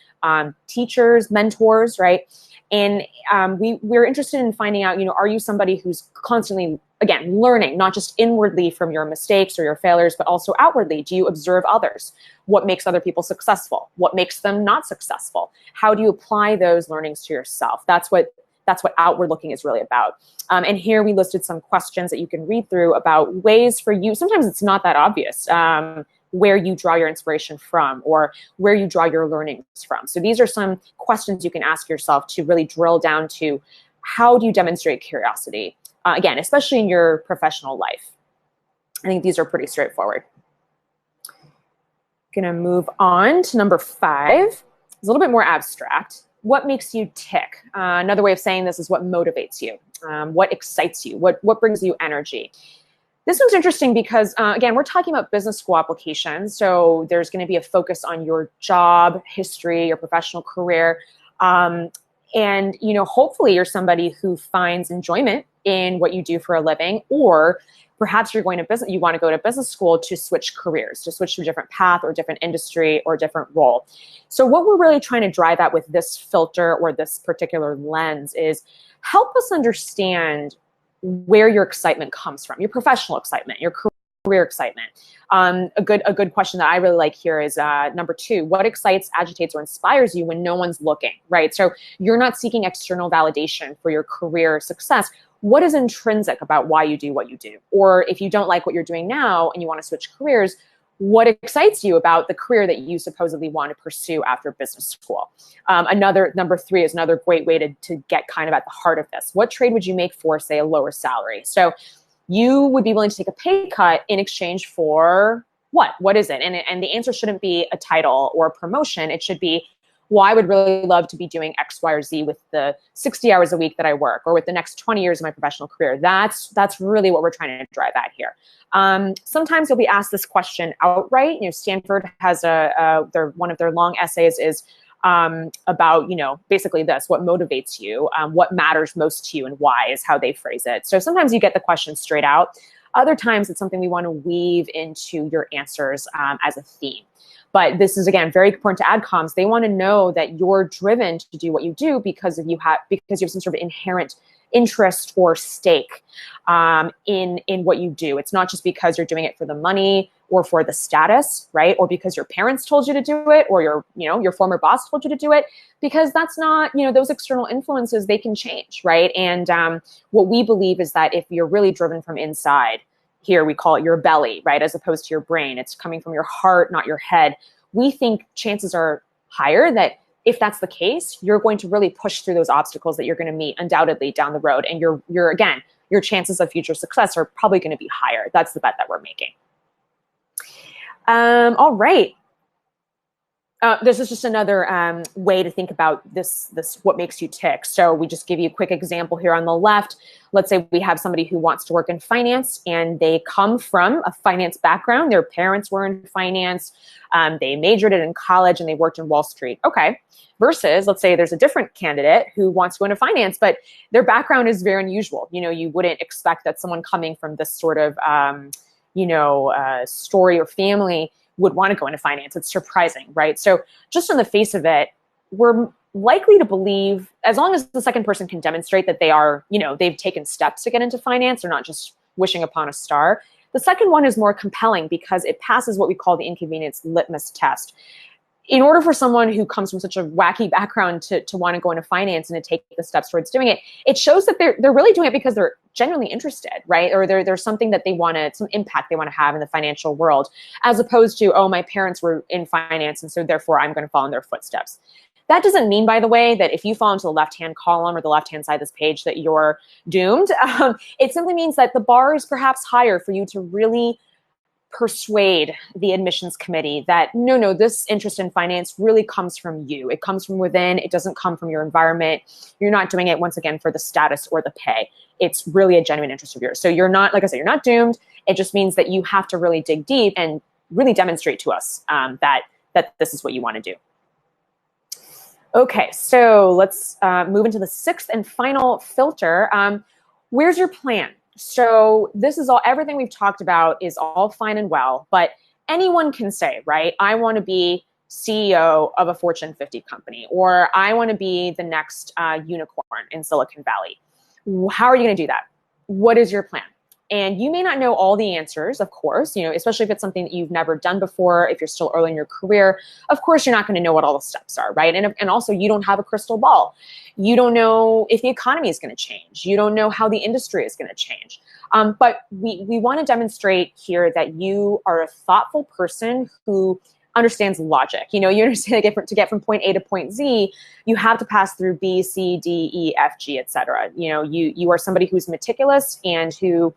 teachers, mentors, right? And we're interested in finding out, are you somebody who's constantly, again, learning, not just inwardly from your mistakes or your failures, but also outwardly? Do you observe others? What makes other people successful? What makes them not successful? How do you apply those learnings to yourself? That's what outward looking is really about. And here we listed some questions that you can read through about ways for you. Sometimes it's not that obvious where you draw your inspiration from or where you draw your learnings from. So these are some questions you can ask yourself to really drill down to how do you demonstrate curiosity? Again, especially in your professional life. I think these are pretty straightforward. Gonna move on to number 5. It's a little bit more abstract. What makes you tick? Another way of saying this is what motivates you, what excites you, what brings you energy. This one's interesting because, again, we're talking about business school applications. So there's going to be a focus on your job history, your professional career. And, hopefully you're somebody who finds enjoyment in what you do for a living, or perhaps you're going to you want to go to business school to switch careers, to switch to a different path or different industry or different role. So what we're really trying to drive at with this filter or this particular lens is help us understand where your excitement comes from, your professional excitement, your career excitement. A good question that I really like here is number 2, what excites, agitates, or inspires you when no one's looking, right? So you're not seeking external validation for your career success. What is intrinsic about why you do what you do? Or if you don't like what you're doing now and you want to switch careers, what excites you about the career that you supposedly want to pursue after business school? Number 3 is another great way to get kind of at the heart of this. What trade would you make for, say, a lower salary? So you would be willing to take a pay cut in exchange for what? What is it? And the answer shouldn't be a title or a promotion. It should be, well, I would really love to be doing X, Y, or Z with the 60 hours a week that I work, or with the next 20 years of my professional career. That's really what we're trying to drive at here. Sometimes you'll be asked this question outright. Stanford has one of their long essays is about, basically this: what motivates you, what matters most to you, and why is how they phrase it. So sometimes you get the question straight out. Other times it's something we want to weave into your answers as a theme. But this is, again, very important to AdComs. They want to know that you're driven to do what you do because you have some sort of inherent interest or stake in what you do. It's not just because you're doing it for the money or for the status, right? Or because your parents told you to do it, or your former boss told you to do it, because that's not, those external influences, they can change, right? And what we believe is that if you're really driven from inside, here we call it your belly, right? As opposed to your brain. It's coming from your heart, not your head. We think chances are higher that if that's the case, you're going to really push through those obstacles that you're going to meet undoubtedly down the road. And your chances of future success are probably going to be higher. That's the bet that we're making. All right. This is just another way to think about this, what makes you tick. So we just give you a quick example here on the left. Let's say we have somebody who wants to work in finance and they come from a finance background. Their parents were in finance. They majored in college and they worked in Wall Street. Okay. Versus, let's say there's a different candidate who wants to go into finance, but their background is very unusual. You wouldn't expect that someone coming from this sort of, story or family would want to go into finance. It's surprising, right? So just on the face of it, we're likely to believe, as long as the second person can demonstrate that they are, they've taken steps to get into finance, they're not just wishing upon a star. The second one is more compelling because it passes what we call the inconvenience litmus test. In order for someone who comes from such a wacky background to want to go into finance and to take the steps towards doing it, it shows that they're really doing it because they're genuinely interested, right? Or there's something that they want to, some impact they want to have in the financial world, as opposed to, oh, my parents were in finance and so therefore I'm going to follow in their footsteps. That doesn't mean, by the way, that if you fall into the left-hand column or the left-hand side of this page that you're doomed. It simply means that the bar is perhaps higher for you to really persuade the admissions committee that no, this interest in finance really comes from you. It comes from within. It doesn't come from your environment. You're not doing it, once again, for the status or the pay. It's really a genuine interest of yours. So you're not, like I said, you're not doomed. It just means that you have to really dig deep and really demonstrate to us that this is what you want to do. Okay, so let's move into the sixth and final filter. Where's your plan? So this is everything we've talked about is all fine and well, but anyone can say, right, I want to be CEO of a Fortune 50 company, or I want to be the next unicorn in Silicon Valley. How are you going to do that? What is your plan? And you may not know all the answers, of course, especially if it's something that you've never done before, if you're still early in your career, of course, you're not going to know what all the steps are, right? And also you don't have a crystal ball. You don't know if the economy is going to change. You don't know how the industry is going to change. But we want to demonstrate here that you are a thoughtful person who understands logic. You understand that to get from point A to point Z, you have to pass through B, C, D, E, F, G, etc. You are somebody who's meticulous and who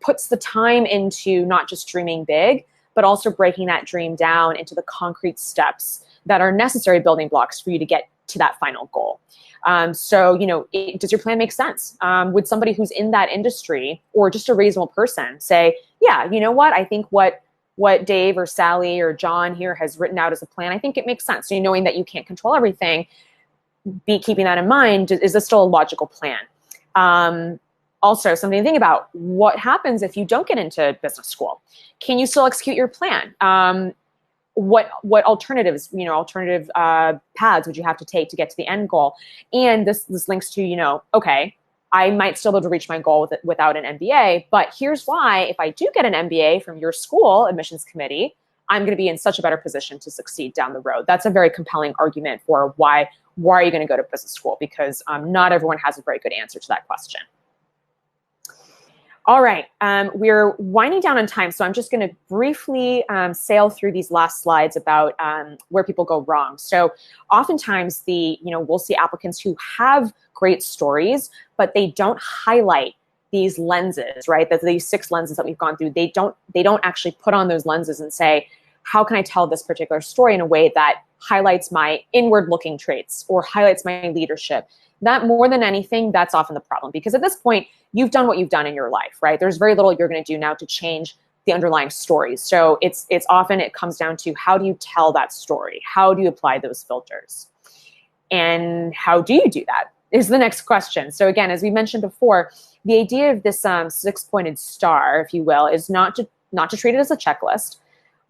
puts the time into not just dreaming big, but also breaking that dream down into the concrete steps that are necessary building blocks for you to get to that final goal. So, does your plan make sense? Would somebody who's in that industry or just a reasonable person say, yeah, you know what? I think what Dave or Sally or John here has written out as a plan, I think it makes sense. So knowing that you can't control everything, keeping that in mind, is this still a logical plan? Also, something to think about, what happens if you don't get into business school? Can you still execute your plan? What alternatives, alternative paths would you have to take to get to the end goal? And this links to, okay, I might still be able to reach my goal without an MBA, but here's why: if I do get an MBA from your school admissions committee, I'm going to be in such a better position to succeed down the road. That's a very compelling argument for why are you going to go to business school, because not everyone has a very good answer to that question. All right, we're winding down on time, so I'm just going to briefly sail through these last slides about where people go wrong. So oftentimes we'll see applicants who have great stories, but they don't highlight these lenses, right? These 6 lenses that we've gone through. They don't actually put on those lenses and say, how can I tell this particular story in a way that highlights my inward-looking traits or highlights my leadership? That, more than anything, that's often the problem, because at this point, you've done what you've done in your life, right? There's very little you're going to do now to change the underlying stories. So it's often, it comes down to, how do you tell that story? How do you apply those filters? And how do you do that is the next question. So again, as we mentioned before, the idea of this 6-pointed star, if you will, is not to treat it as a checklist.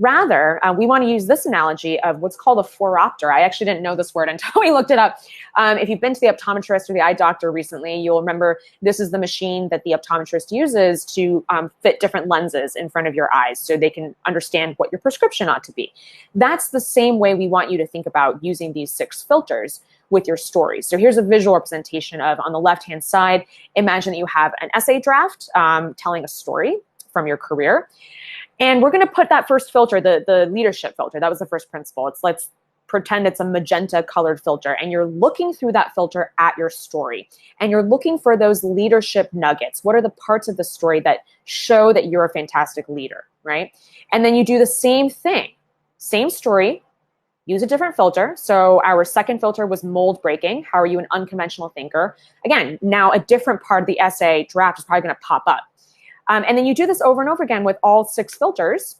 Rather, we want to use this analogy of what's called a phoropter. I actually didn't know this word until we looked it up. If you've been to the optometrist or the eye doctor recently, you'll remember this is the machine that the optometrist uses to fit different lenses in front of your eyes so they can understand what your prescription ought to be. That's the same way we want you to think about using these 6 filters with your stories. So here's a visual representation of, on the left-hand side, imagine that you have an essay draft telling a story from your career. And we're going to put that first filter, the leadership filter. That was the first principle. Let's pretend it's a magenta colored filter, and you're looking through that filter at your story, and you're looking for those leadership nuggets. What are the parts of the story that show that you're a fantastic leader, right? And then you do the same thing, same story, use a different filter. So our second filter was mold breaking. How are you an unconventional thinker? Again, now a different part of the essay draft is probably going to pop up. And then you do this over and over again with all 6 filters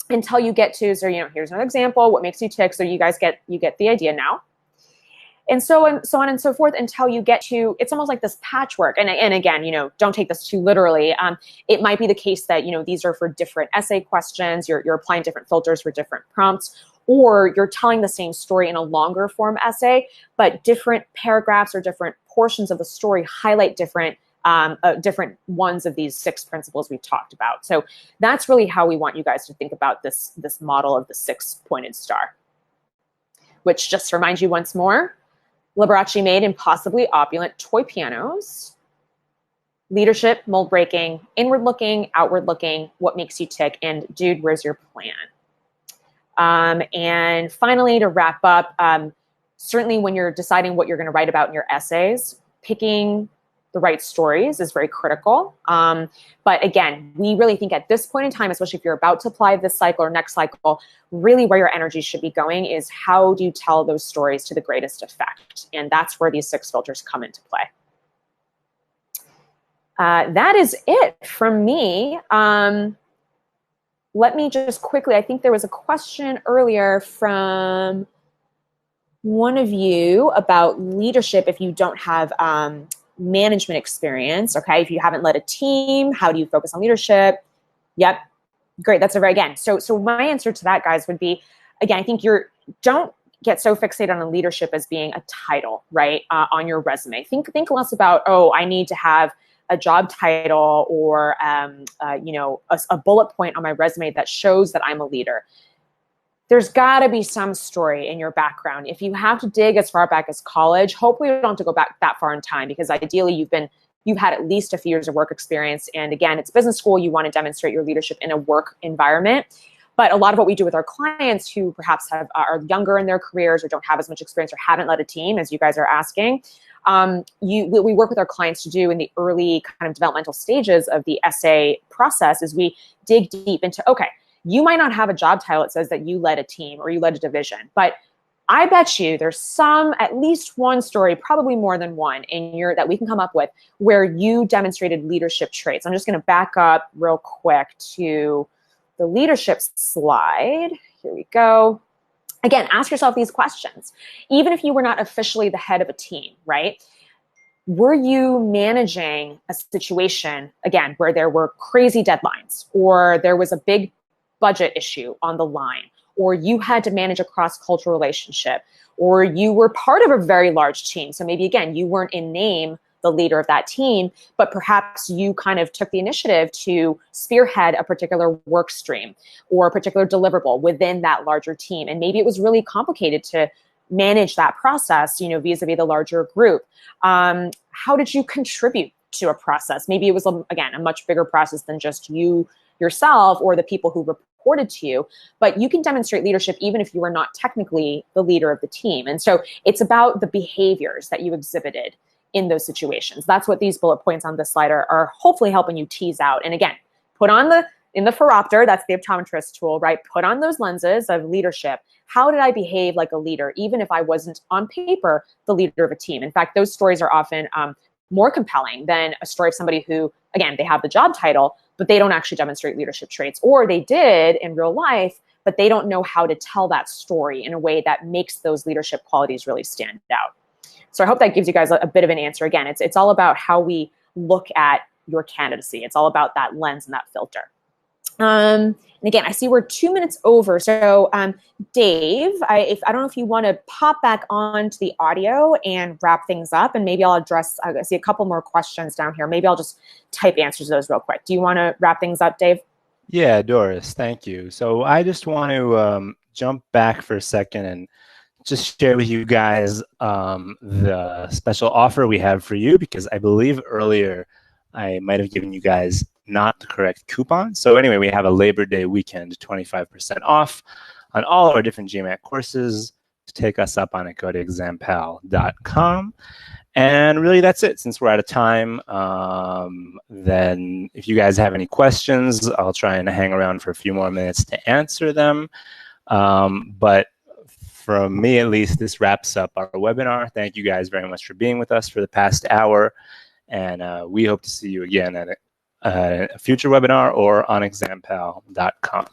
until you get to, so here's another example, what makes you tick, so you guys get the idea now. And so on and so forth until you get to, it's almost like this patchwork. And again, don't take this too literally. It might be the case that, these are for different essay questions, you're applying different filters for different prompts, or you're telling the same story in a longer form essay, but different paragraphs or different portions of the story highlight different ones of these 6 principles we've talked about. So that's really how we want you guys to think about this model of the 6-pointed star, which, just to remind you once more, Liberace made impossibly opulent toy pianos, leadership, mold breaking, inward looking, outward looking, what makes you tick, and dude, where's your plan? And finally, to wrap up, certainly when you're deciding what you're going to write about in your essays, picking the right stories is very critical. But again, we really think at this point in time, especially if you're about to apply this cycle or next cycle, really where your energy should be going is, how do you tell those stories to the greatest effect? And that's where these 6 filters come into play. That is it from me. let me just quickly, I think there was a question earlier from one of you about leadership if you don't have management experience, okay? If you haven't led a team, how do you focus on leadership? Yep, great. That's a very, again, so my answer to that, guys, would be, again, I think don't get so fixated on leadership as being a title, right, on your resume. Think less about, oh, I need to have a job title or a bullet point on my resume that shows that I'm a leader. There's got to be some story in your background. If you have to dig as far back as college, hopefully you don't have to go back that far in time, because ideally you've had at least a few years of work experience. And again, it's business school. You want to demonstrate your leadership in a work environment. But a lot of what we do with our clients who perhaps are younger in their careers or don't have as much experience or haven't led a team, as you guys are asking, we work with our clients to do in the early kind of developmental stages of the essay process is we dig deep into, okay, you might not have a job title that says that you led a team or you led a division, but I bet you there's at least one story, probably more than one, that we can come up with where you demonstrated leadership traits. I'm just going to back up real quick to the leadership slide. Here we go. Again, ask yourself these questions. Even if you were not officially the head of a team, right? Were you managing a situation, again, where there were crazy deadlines or there was a big budget issue on the line, or you had to manage a cross-cultural relationship, or you were part of a very large team. So maybe, again, you weren't in name the leader of that team, but perhaps you kind of took the initiative to spearhead a particular work stream or a particular deliverable within that larger team. And maybe it was really complicated to manage that process, vis-a-vis the larger group. How did you contribute to a process? Maybe it was, again, a much bigger process than just you yourself or the people who reported to you, but you can demonstrate leadership even if you are not technically the leader of the team. And so it's about the behaviors that you exhibited in those situations. That's what these bullet points on this slide are hopefully helping you tease out. And again, in the phoropter, that's the optometrist tool, right? Put on those lenses of leadership. How did I behave like a leader, even if I wasn't on paper the leader of a team? In fact, those stories are often more compelling than a story of somebody who, again, they have the job title, but they don't actually demonstrate leadership traits, or they did in real life, but they don't know how to tell that story in a way that makes those leadership qualities really stand out. So I hope that gives you guys a bit of an answer. Again, it's all about how we look at your candidacy. It's all about that lens and that filter. And again, I see we're 2 minutes over. So Dave, I don't know if you want to pop back on to the audio and wrap things up, and maybe I'll address, I see a couple more questions down here. Maybe I'll just type answers to those real quick. Do you want to wrap things up, Dave? Yeah, Doris, thank you. So I just want to jump back for a second and just share with you guys the special offer we have for you, because I believe earlier I might have given you guys not the correct coupon. So anyway, we have a Labor Day weekend 25% off on all our different GMAT courses. To take us up on it, go to examPAL.com. And really, that's it. Since we're out of time, then if you guys have any questions, I'll try and hang around for a few more minutes to answer them. But from me, at least, this wraps up our webinar. Thank you guys very much for being with us for the past hour. And we hope to see you again at a future webinar or on examPAL.com.